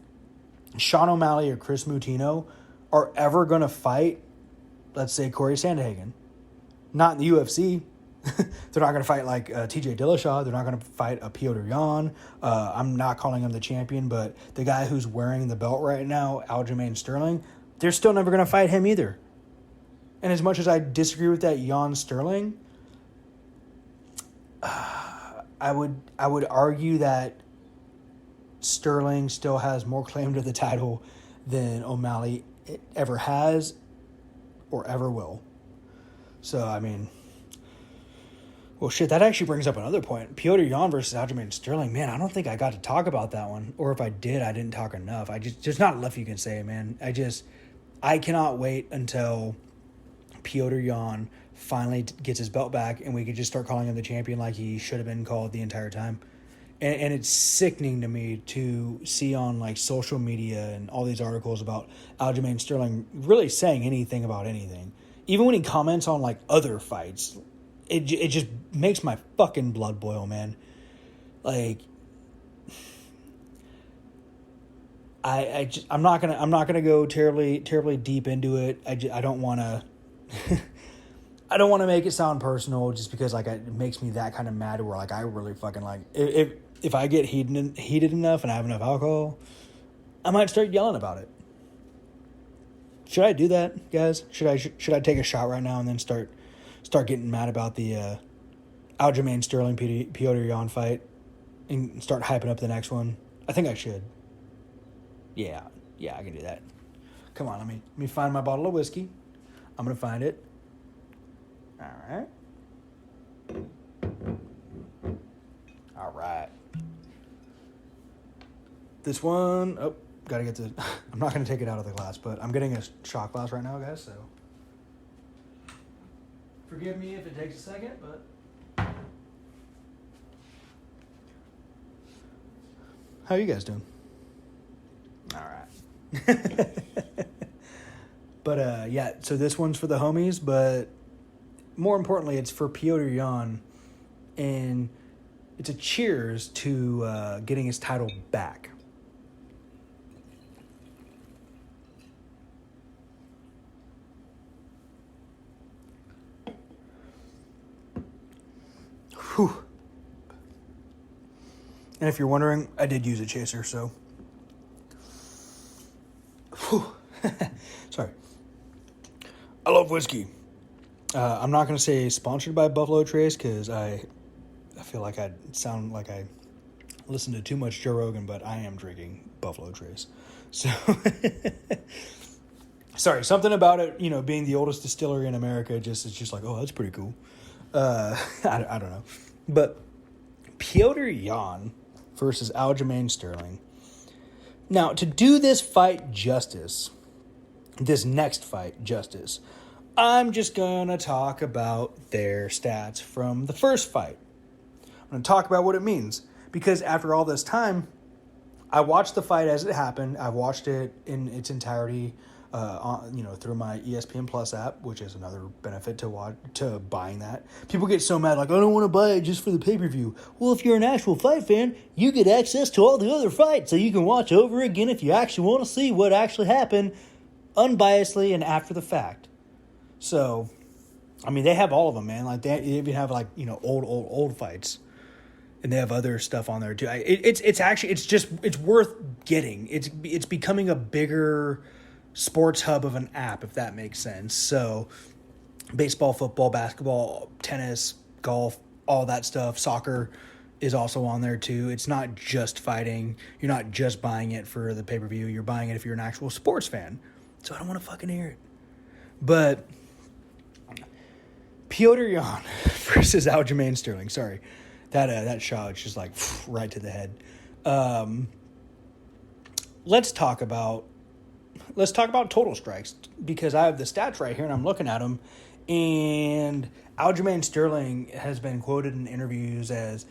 Sean O'Malley or Chris Mutino are ever going to fight, let's say, Corey Sandhagen. Not in the UFC. They're not going to fight like TJ Dillashaw. They're not going to fight a Piotr Jan. I'm not calling him the champion, but the guy who's wearing the belt right now, Aljamain Sterling, they're still never going to fight him either. And as much as I disagree with that Jan Sterling, I would argue that Sterling still has more claim to the title than O'Malley ever has or ever will. So, I mean, well, shit, that actually brings up another point. Piotr Jan versus Aljamain Sterling, man, I don't think I got to talk about that one. Or if I did, I didn't talk enough. There's not enough you can say, man. I cannot wait until Piotr Jan finally gets his belt back and we could just start calling him the champion like he should have been called the entire time. And it's sickening to me to see on like social media and all these articles about Aljamain Sterling really saying anything about anything. Even when he comments on like other fights, it just makes my fucking blood boil, man. Like, I'm not gonna go terribly deep into it. I don't want to I don't want to make it sound personal just because like it makes me that kind of mad where like I really fucking like if I get heated enough and I have enough alcohol, I might start yelling about it. Should I do that, guys? Should I take a shot right now and then start getting mad about the Aljamain Sterling Piotr Jan fight and start hyping up the next one? I think I should. Yeah, I can do that. Come on, let me find my bottle of whiskey. I'm gonna find it. All right. This one, gotta get the. I'm not gonna take it out of the glass, but I'm getting a shot glass right now, guys. So forgive me if it takes a second, but how are you guys doing? All right. But yeah, so this one's for the homies, but more importantly, it's for Piotr Jan, and it's a cheers to getting his title back. Whew. And if you're wondering, I did use a chaser, so. Whew. Sorry. I love whiskey. I'm not going to say sponsored by Buffalo Trace because I feel like I sound like I listen to too much Joe Rogan, but I am drinking Buffalo Trace. So, sorry, something about it, being the oldest distillery in America, it's just like, oh, that's pretty cool. I don't know. But Piotr Jan versus Aljamain Sterling. Now, to do this fight justice, this next fight justice, I'm just going to talk about their stats from the first fight. I'm going to talk about what it means. Because after all this time, I watched the fight as it happened. I watched it in its entirety through my ESPN Plus app, which is another benefit to buying that. People get so mad, like, I don't want to buy it just for the pay-per-view. Well, if you're an actual fight fan, you get access to all the other fights, so you can watch over again if you actually want to see what actually happened, unbiasedly and after the fact. So, I mean, they have all of them, man. Like, they even have, like, old fights. And they have other stuff on there, too. It's worth getting. It's becoming a bigger sports hub of an app, if that makes sense. So, baseball, football, basketball, tennis, golf, all that stuff, soccer, is also on there too. It's not just fighting. You're not just buying it for the pay-per-view. You're buying it if you're an actual sports fan. So I don't want to fucking hear it. But Petr Yan versus Aljamain Sterling. Sorry. That shot is just like right to the head. Let's talk about total strikes, because I have the stats right here and I'm looking at them, and Aljamain Sterling has been quoted in interviews as,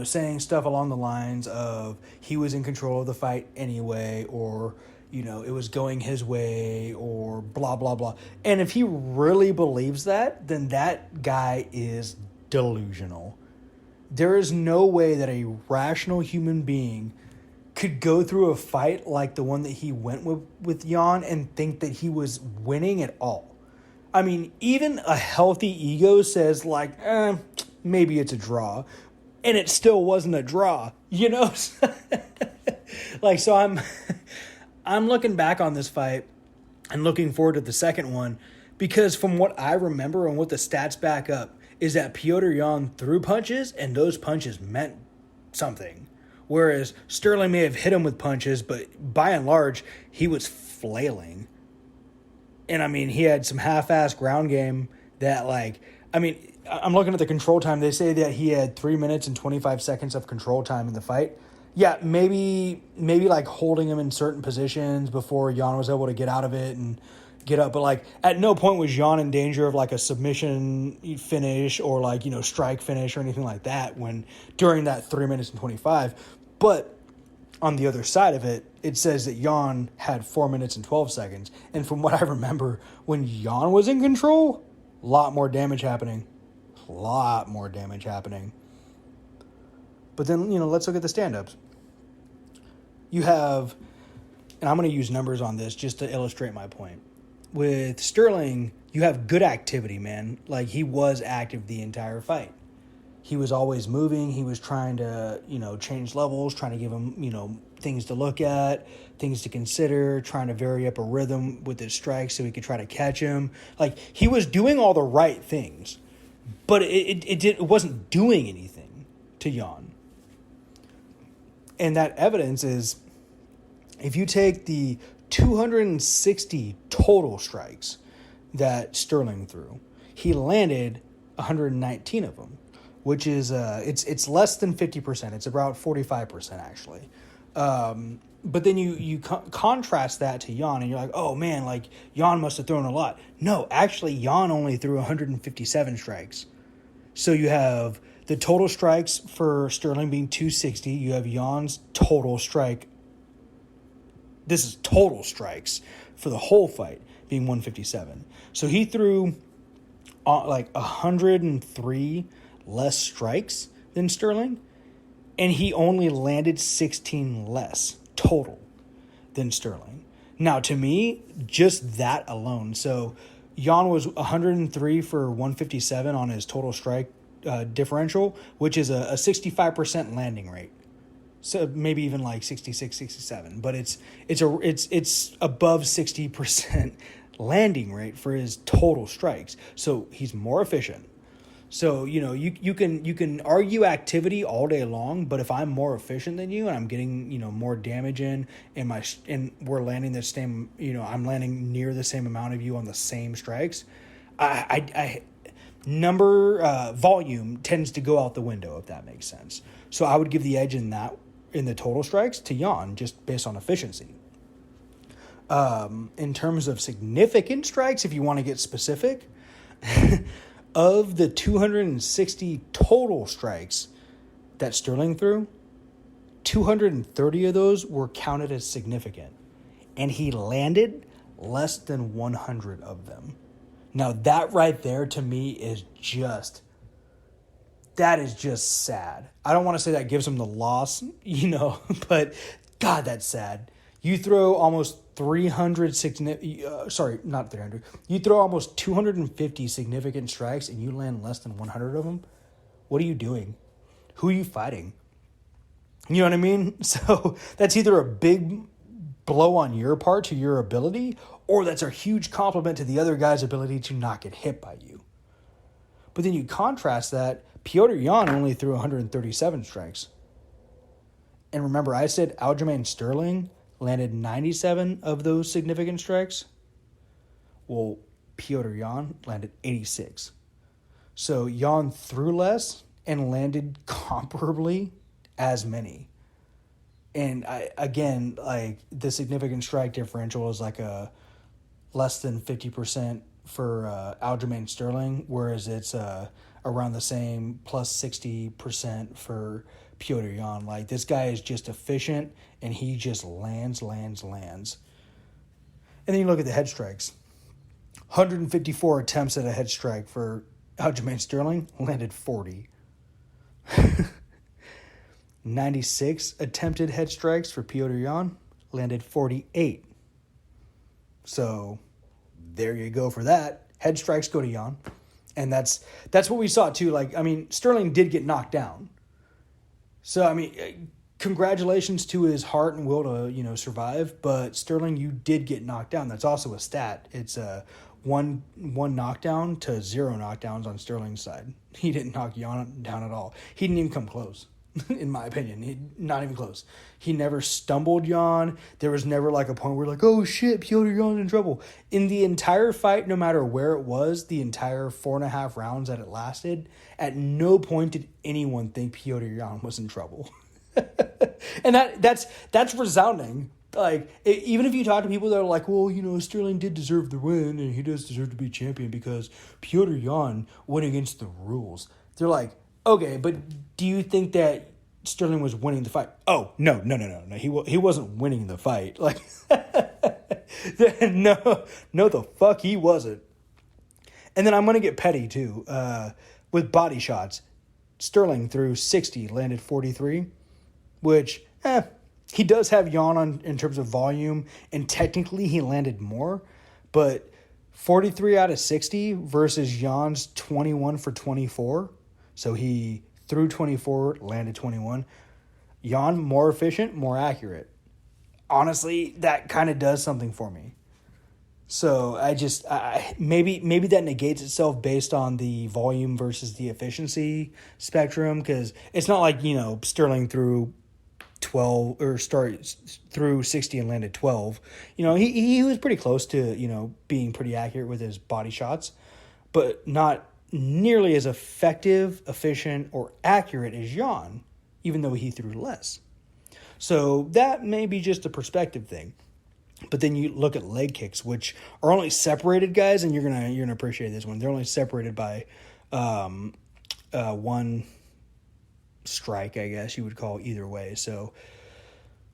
saying stuff along the lines of he was in control of the fight anyway, or, it was going his way, or blah, blah, blah. And if he really believes that, then that guy is delusional. There is no way that a rational human being could go through a fight like the one that he went with Jan and think that he was winning at all. I mean, even a healthy ego says like, maybe it's a draw. And it still wasn't a draw, Like, so I'm looking back on this fight and looking forward to the second one, because from what I remember and what the stats back up is that Petr Yan threw punches and those punches meant something. Whereas Sterling may have hit him with punches, but by and large, he was flailing. And, I mean, he had some half-assed ground game that, I'm looking at the control time. They say that he had 3 minutes and 25 seconds of control time in the fight. Yeah, maybe like holding him in certain positions before Jan was able to get out of it and get up. But, at no point was Jan in danger of, a submission finish or, strike finish or anything like that during that 3 minutes and 25. But on the other side of it, it says that Jan had 4 minutes and 12 seconds. And from what I remember, when Jan was in control, a lot more damage happening. But then, let's look at the stand-ups. You have, and I'm going to use numbers on this just to illustrate my point. With Sterling, you have good activity, man. He was active the entire fight. He was always moving. He was trying to, change levels, trying to give him, things to look at, things to consider, trying to vary up a rhythm with his strikes so he could try to catch him. He was doing all the right things, but it wasn't doing anything to Jan. And that evidence is, if you take the 260 total strikes that Sterling threw, he landed 119 of them, which is it's less than 50%. It's about 45% actually. But then you contrast that to Jan, and you're like, oh man, Jan must have thrown a lot. No, actually, Jan only threw 157 strikes. So you have the total strikes for Sterling being 260. You have Jan's total strike. This is total strikes for the whole fight being 157. So he threw 103 less strikes than Sterling, and he only landed 16 less total than Sterling. Now, to me, just that alone. So Jan was 103 for 157 on his total strike differential, which is a 65% landing rate. So maybe even 66, 67, but it's above 60% landing rate for his total strikes. So he's more efficient. So, you can argue activity all day long, but if I'm more efficient than you and I'm getting, more damage in and we're landing the same, I'm landing near the same amount of you on the same strikes, volume tends to go out the window, if that makes sense. So I would give the edge in the total strikes to Jan, just based on efficiency. In terms of significant strikes, if you want to get specific, of the 260 total strikes that Sterling threw, 230 of those were counted as significant, and he landed less than 100 of them. Now, that right there to me is just sad. I don't want to say that gives him the loss, but God, that's sad. You throw almost 300 not 300. You throw almost 250 significant strikes and you land less than 100 of them. What are you doing? Who are you fighting? You know what I mean? So that's either a big blow on your part to your ability, or that's a huge compliment to the other guy's ability to not get hit by you. But then you contrast that, Piotr Jan only threw 137 strikes. And remember, I said Aljamain Sterling landed 97 of those significant strikes. Well, Piotr Jan landed 86. So Jan threw less and landed comparably as many. And again, like the significant strike differential is like a less than 50% for Aljamain Sterling, whereas it's around the same plus 60% for Piotr Jan. Like this guy is just efficient and he just lands. And then you look at the head strikes. 154 attempts at a head strike for Aljamain Sterling, landed 40. 96 attempted head strikes for Piotr Jan, landed 48. So there you go for that. Head strikes go to Jan. And that's what we saw too. Like, I mean, Sterling did get knocked down. So, I mean, congratulations to his heart and will to, survive. But Sterling, you did get knocked down. That's also a stat. It's one knockdown to 0 knockdowns on Sterling's side. He didn't knock Jan down at all. He didn't even come close. In my opinion, not even close. He never stumbled Jan. There was never like a point where like, oh shit, Piotr Jan's in trouble. In the entire fight, no matter where it was, the entire 4.5 rounds that it lasted, at no point did anyone think Piotr Jan was in trouble. And that's resounding. Like, even if you talk to people that are like, well, Sterling did deserve the win and he does deserve to be champion because Piotr Jan went against the rules. They're like, okay, but do you think that Sterling was winning the fight? Oh, no. He wasn't winning the fight. Like, no, the fuck he wasn't. And then I'm going to get petty, too. With body shots, Sterling threw 60, landed 43, which, he does have Jan in terms of volume, and technically he landed more, but 43 out of 60 versus Jan's 21 for 24. So he threw 24, landed 21. Jan, more efficient, more accurate. Honestly, that kind of does something for me. So maybe that negates itself based on the volume versus the efficiency spectrum, because it's not like, Sterling threw 12 or threw 60 and landed 12. He was pretty close to, being pretty accurate with his body shots, but not nearly as effective, efficient, or accurate as Jan, even though he threw less. So that may be just a perspective thing. But then you look at leg kicks, which are only separated, guys, and you're gonna appreciate this one. They're only separated by one strike, I guess you would call either way. So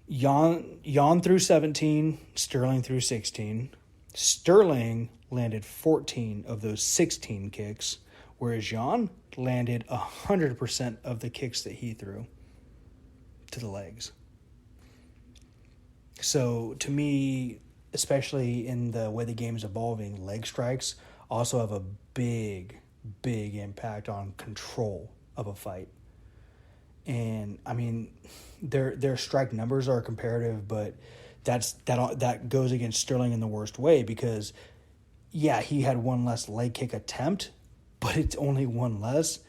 Jan threw 17, Sterling threw 16. Sterling landed 14 of those 16 kicks, whereas Jan landed 100% of the kicks that he threw to the legs. So to me, especially in the way the game is evolving, leg strikes also have a big impact on control of a fight. And I mean, their strike numbers are comparative, but that goes against Sterling in the worst way, because yeah, he had one less leg kick attempt, but it's only one less.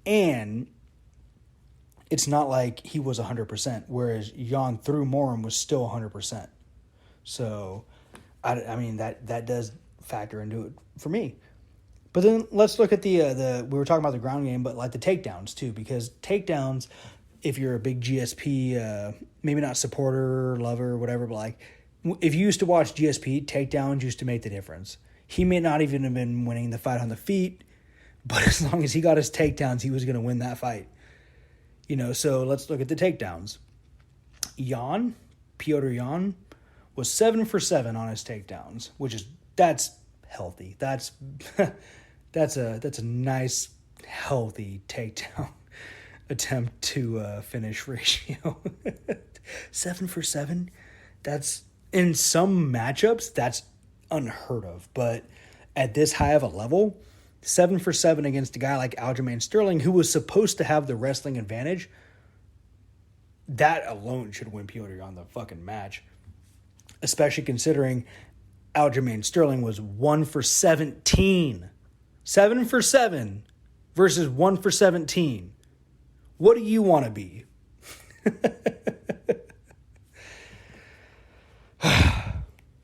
And it's not like he was 100%, whereas Jan threw more and was still 100%. So, I mean, that does factor into it for me. But then let's look at the we were talking about the ground game, but like the takedowns too, because takedowns, if you're a big GSP, maybe not supporter, lover, whatever, but like if you used to watch GSP, takedowns used to make the difference. He may not even have been winning the fight on the feet, but as long as he got his takedowns, he was going to win that fight. So let's look at the takedowns. Piotr Jan was 7 for 7 on his takedowns, that's healthy. That's a nice, healthy takedown attempt to finish ratio. 7 for 7. That's, in some matchups, that's unheard of. But at this high of a level, 7 for 7 against a guy like Aljamain Sterling, who was supposed to have the wrestling advantage, that alone should win Piotr Jan the fucking match. Especially considering Aljamain Sterling was 1 for 17. 7 for 7 versus 1 for 17. What do you want to be?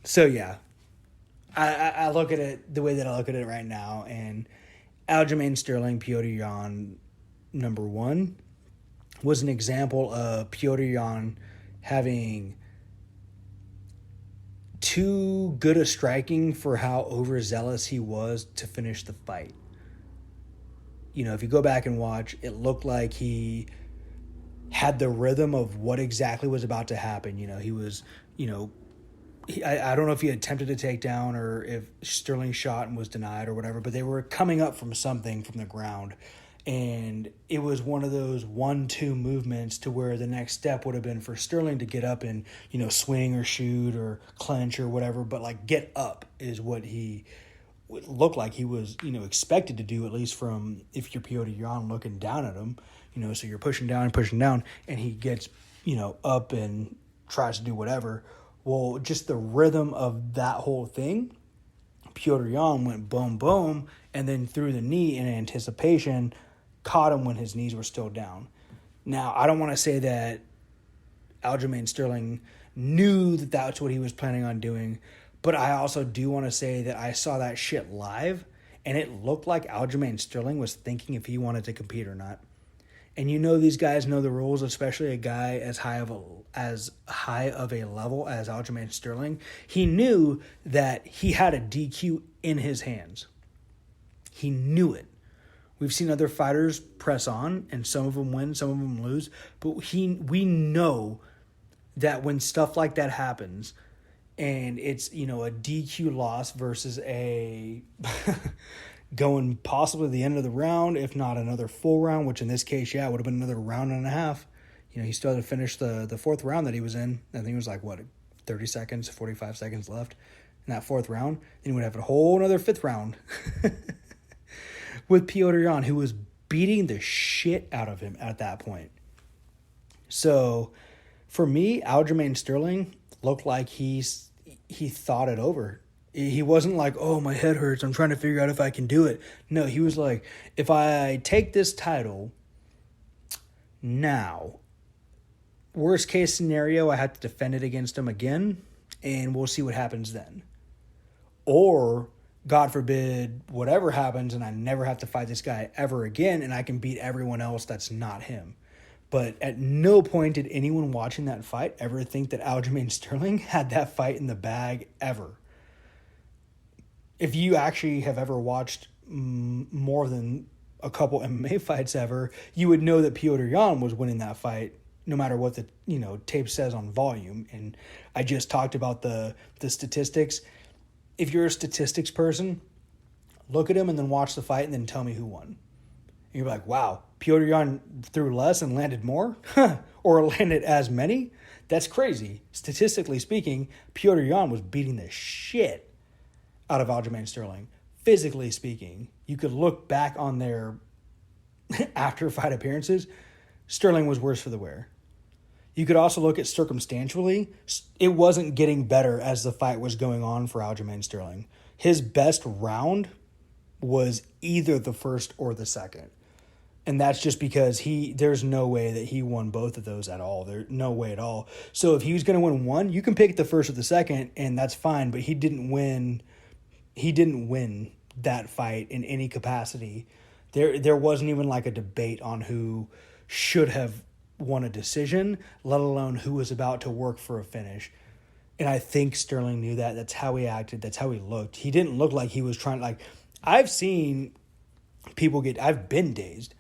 So yeah, I look at it the way that I look at it right now, and Aljamain Sterling, Petr Yan, number one, was an example of Petr Yan having too good a striking for how overzealous he was to finish the fight. You know, if you go back and watch, it looked like he had the rhythm of what exactly was about to happen. You know, he was, I don't know if he attempted to take down or if Sterling shot and was denied or whatever, but they were coming up from something from the ground. And it was one of those 1-2 movements to where the next step would have been for Sterling to get up and, swing or shoot or clench or whatever. But like get up is what he looked like he was, expected to do, at least from if you're Petr Yan looking down at him, so you're pushing down, and he gets, up and tries to do whatever. Well, just the rhythm of that whole thing, Petr Yan went boom, boom, and then threw the knee in anticipation, caught him when his knees were still down. Now, I don't want to say that Aljamain Sterling knew that that's what he was planning on doing, but I also do want to say that I saw that shit live, and it looked like Aljamain Sterling was thinking if he wanted to compete or not. And these guys know the rules, especially a guy as high of a level as Aljamain Sterling. He knew that he had a DQ in his hands. He knew it. We've seen other fighters press on, and some of them win, some of them lose. But we know that when stuff like that happens, and it's, a DQ loss versus a going possibly the end of the round, if not another full round, which in this case, it would have been another round and a half. He still had to finish the fourth round that he was in. I think it was 30 seconds, 45 seconds left in that fourth round. Then he would have a whole another fifth round with Petr Yan, who was beating the shit out of him at that point. So for me, Aljamain Sterling looked like he thought it over. He wasn't like, oh, my head hurts, I'm trying to figure out if I can do it. No, he was like, if I take this title now, worst case scenario, I have to defend it against him again, and we'll see what happens then. Or, God forbid, whatever happens, and I never have to fight this guy ever again, and I can beat everyone else that's not him. But at no point did anyone watching that fight ever think that Aljamain Sterling had that fight in the bag ever. If you actually have ever watched more than a couple MMA fights ever, you would know that Petr Yan was winning that fight no matter what the tape says on volume. And I just talked about the statistics. If you're a statistics person, look at him and then watch the fight and then tell me who won. And you're like, wow, Petr Yan threw less and landed more? Or landed as many? That's crazy. Statistically speaking, Petr Yan was beating the shit out of Aljamain Sterling. Physically speaking, you could look back on their after-fight appearances. Sterling was worse for the wear. You could also look at circumstantially. It wasn't getting better as the fight was going on for Aljamain Sterling. His best round was either the first or the second. And that's just because there's no way that he won both of those at all. There's no way at all. So if he was going to win one, you can pick the first or the second, and that's fine. But he didn't win that fight in any capacity. There wasn't even a debate on who should have won a decision, let alone who was about to work for a finish. And I think Sterling knew that. That's how he acted. That's how he looked. He didn't look like he was trying I've seen people I've been dazed.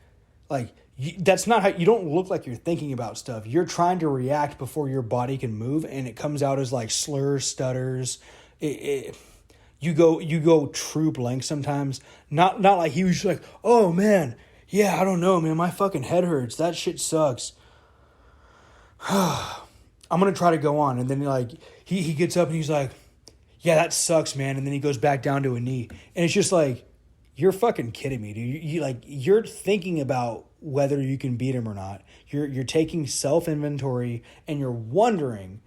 That's not how, you don't look like you're thinking about stuff. You're trying to react before your body can move, and it comes out as slurs, stutters. You go true blank sometimes. Not like he was just oh man, yeah, I don't know, man, my fucking head hurts. That shit sucks. I'm gonna try to go on, and then he gets up and he's like, yeah, that sucks, man, and then he goes back down to a knee, and it's just you're fucking kidding me, dude. You're thinking about whether you can beat him or not. You're taking self-inventory, and you're wondering,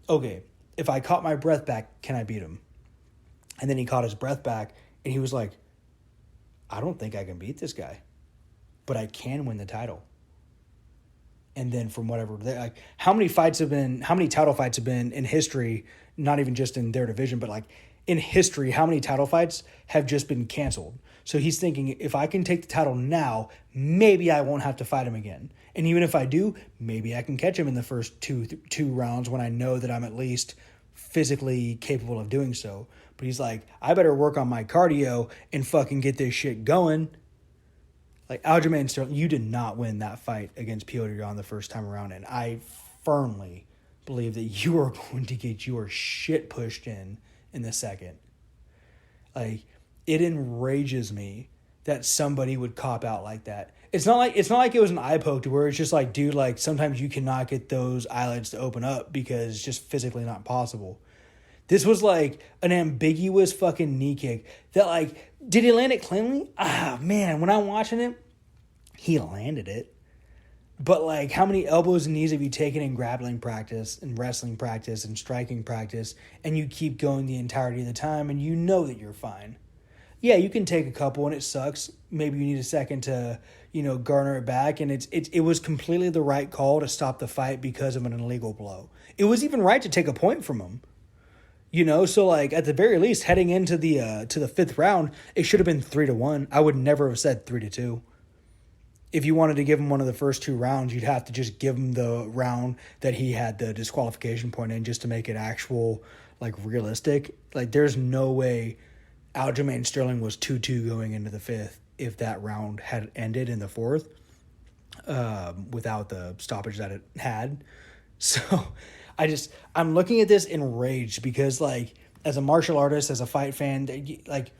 okay, if I caught my breath back, can I beat him? And then he caught his breath back, and he was like, I don't think I can beat this guy. but I can win the title. And then from whatever, like, how many title fights have been in history, not even just in their division, but like in history, how many title fights have just been canceled? So he's thinking, if I can take the title now, maybe I won't have to fight him again. And even if I do, maybe I can catch him in the first two rounds when I know that I'm at least physically capable of doing so. But he's like, I better work on my cardio and fucking get this shit going. Like, Aljamain Sterling, you did not win that fight against Piotr Jan the first time around, and I firmly believe that you are going to get your shit pushed in the second. Like, it enrages me that somebody would cop out like that. It's not like it was an eye poke to where it's just like, dude, like, sometimes you cannot get those eyelids to open up because it's just physically not possible. This was like an ambiguous fucking knee kick that, like, did he land it cleanly? Ah, man, when I'm watching it, he landed it. But, like, how many elbows and knees have you taken in grappling practice and wrestling practice and striking practice, and you keep going the entirety of the time and you know that you're fine? Yeah, you can take a couple and it sucks. Maybe you need a second to, garner it back. And it was completely the right call to stop the fight because of an illegal blow. It was even right to take a point from him. So, like, at the very least, heading into the fifth round, it should have been 3-1. I would never have said 3-2. If you wanted to give him one of the first two rounds, you'd have to just give him the round that he had the disqualification point in just to make it actual, like, realistic. Like, there's no way Aljamain Sterling was 2-2 going into the fifth if that round had ended in the fourth without the stoppage that it had. So I'm looking at this enraged because, like, as a martial artist, as a fight fan, like,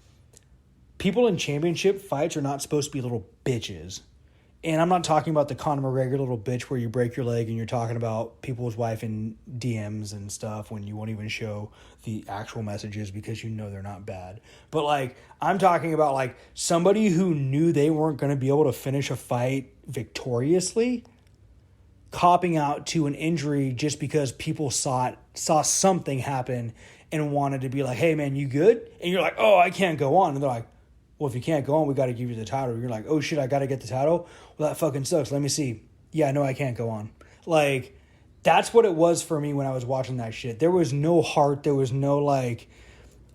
people in championship fights are not supposed to be little bitches. And I'm not talking about the Conor McGregor little bitch where you break your leg and you're talking about people's wife in DMs and stuff when you won't even show the actual messages because you know they're not bad. But, like, I'm talking about, like, somebody who knew they weren't going to be able to finish a fight victoriously, copping out to an injury just because people saw something happen and wanted to be like, hey, man, you good? And you're like, oh, I can't go on. And they're like, well, if you can't go on, we got to give you the title. You're like, oh, shit, I got to get the title? Well, that fucking sucks. Let me see. Yeah, no, I can't go on. Like, that's what it was for me when I was watching that shit. There was no heart. There was no, like,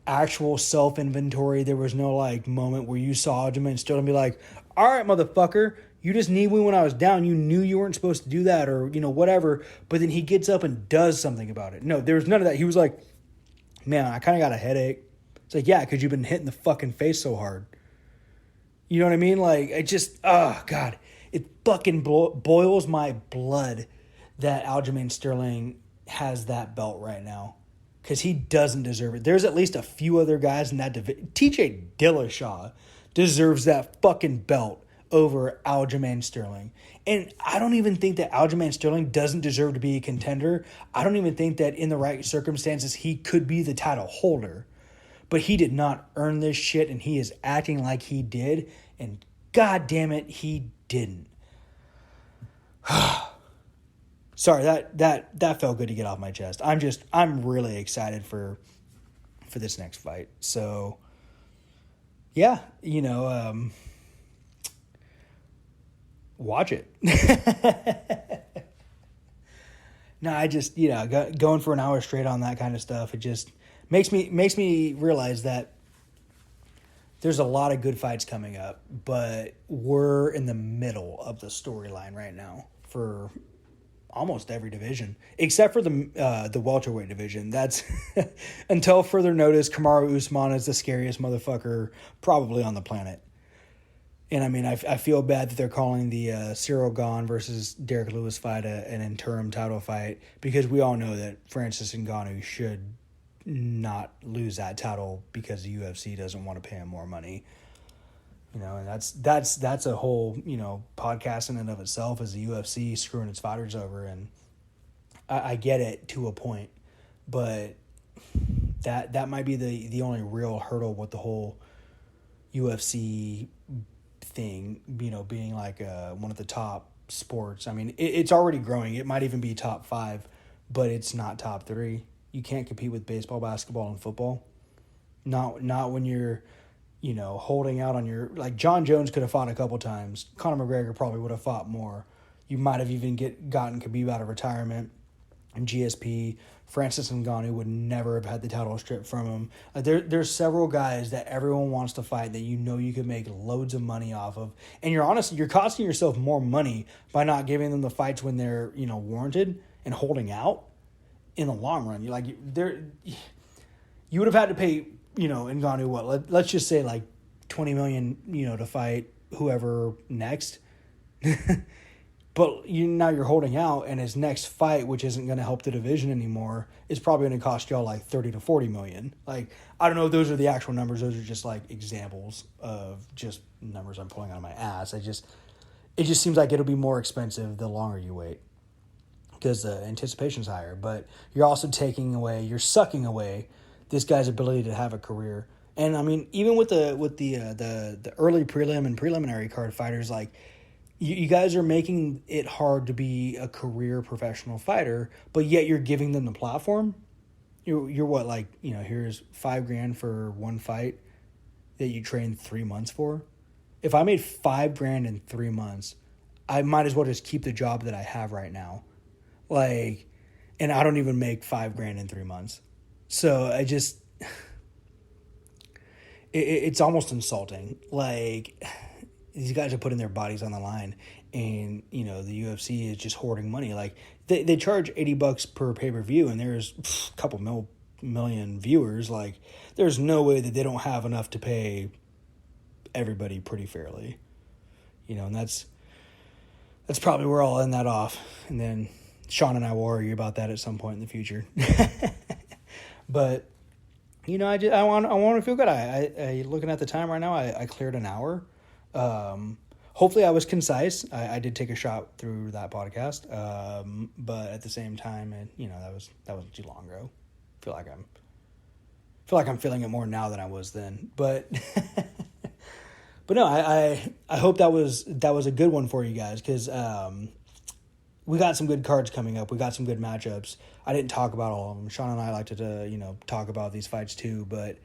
actual self-inventory. There was no, like, moment where you saw Aljamain Sterling be like, all right, motherfucker, you just kneed me when I was down. You knew you weren't supposed to do that or, whatever. But then he gets up and does something about it. No, there was none of that. He was like, man, I kind of got a headache. It's like, yeah, because you've been hit in the fucking face so hard. You know what I mean? Like, it just, oh, God. It fucking boils my blood that Aljamain Sterling has that belt right now. Because he doesn't deserve it. There's at least a few other guys in that division. TJ Dillashaw deserves that fucking belt over Aljamain Sterling. And I don't even think that Aljamain Sterling doesn't deserve to be a contender. I don't even think that in the right circumstances he could be the title holder. But he did not earn this shit, and he is acting like he did, and god damn it, he didn't. Sorry, that felt good to get off my chest. I'm really excited for this next fight. So, yeah, watch it. No, I just, going for an hour straight on that kind of stuff, it just makes me realize that there's a lot of good fights coming up, but we're in the middle of the storyline right now for almost every division, except for the welterweight division. That's until further notice, Kamaru Usman is the scariest motherfucker probably on the planet. And I mean, I feel bad that they're calling the Cyril Gane versus Derek Lewis fight an interim title fight, because we all know that Francis Ngannou should not lose that title because the UFC doesn't want to pay him more money. And that's a whole, podcast in and of itself, is the UFC screwing its fighters over. And I get it to a point, but that might be the only real hurdle with the whole UFC thing, being like one of the top sports. I mean, it's already growing. It might even be top 5, but it's not top 3. You can't compete with baseball, basketball, and football. Not when you're, holding out on your, like, John Jones could have fought a couple times. Conor McGregor probably would have fought more. You might have even gotten Khabib out of retirement. And GSP, Francis Ngannou would never have had the title stripped from him. There's several guys that everyone wants to fight that you could make loads of money off of, and you're costing yourself more money by not giving them the fights when they're warranted and holding out. In the long run, you would have had to pay Ngannou what? Let's just say like 20 million to fight whoever next. But now you're holding out, and his next fight, which isn't going to help the division anymore, is probably going to cost y'all like 30 to 40 million. Like, I don't know if those are the actual numbers. Those are just like examples of just numbers I'm pulling out of my ass. It just seems like it'll be more expensive the longer you wait because the anticipation's higher. But you're also you're sucking away this guy's ability to have a career. And I mean, even with the early prelim and preliminary card fighters, like, you guys are making it hard to be a career professional fighter, but yet you're giving them the platform. You're what, like, here's $5,000 for one fight that you train 3 months for. If I made $5,000 in 3 months, I might as well just keep the job that I have right now. Like, and I don't even make $5,000 in 3 months. So it's almost insulting. Like, these guys are putting their bodies on the line, and the UFC is just hoarding money. Like, they charge $80 per pay-per-view, and there's a couple million viewers. Like, there's no way that they don't have enough to pay everybody pretty fairly. And that's probably where I'll end that off, and then Sean and I will argue about that at some point in the future. But I want to feel good. I looking at the time right now, I cleared an hour. Hopefully I was concise. I did take a shot through that podcast. But at the same time, that was too long ago. Feel like I'm feeling it more now than I was then. But but no, I hope that was a good one for you guys, because we got some good cards coming up. We got some good matchups. I didn't talk about all of them. Sean and I like to talk about these fights too, but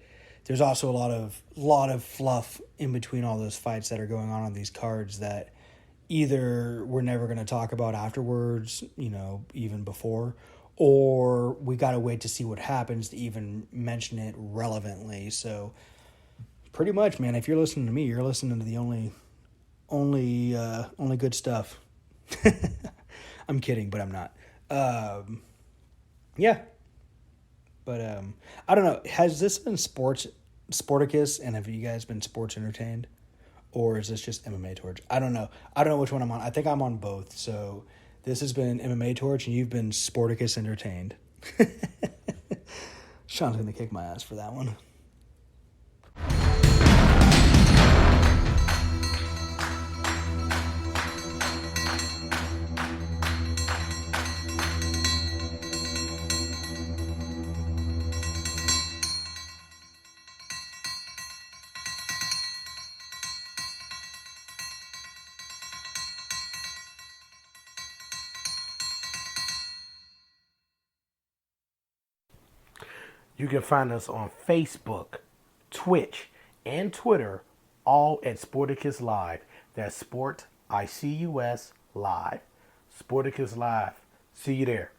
there's also a lot of fluff in between all those fights that are going on these cards that either we're never going to talk about afterwards, even before, or we got to wait to see what happens to even mention it relevantly. So pretty much, man, if you're listening to me, you're listening to the only good stuff. I'm kidding, but I'm not. Yeah. But I don't know. Has this been Sporticus, and have you guys been sports entertained? Or is this just MMA Torch? I don't know. I don't know which one I'm on. I think I'm on both. So this has been MMA Torch, and you've been Sporticus entertained. Sean's going to kick my ass for that one. You can find us on Facebook, Twitch, and Twitter, all at Sporticus Live. That's Sport, ICUS, Live. Sporticus Live. See you there.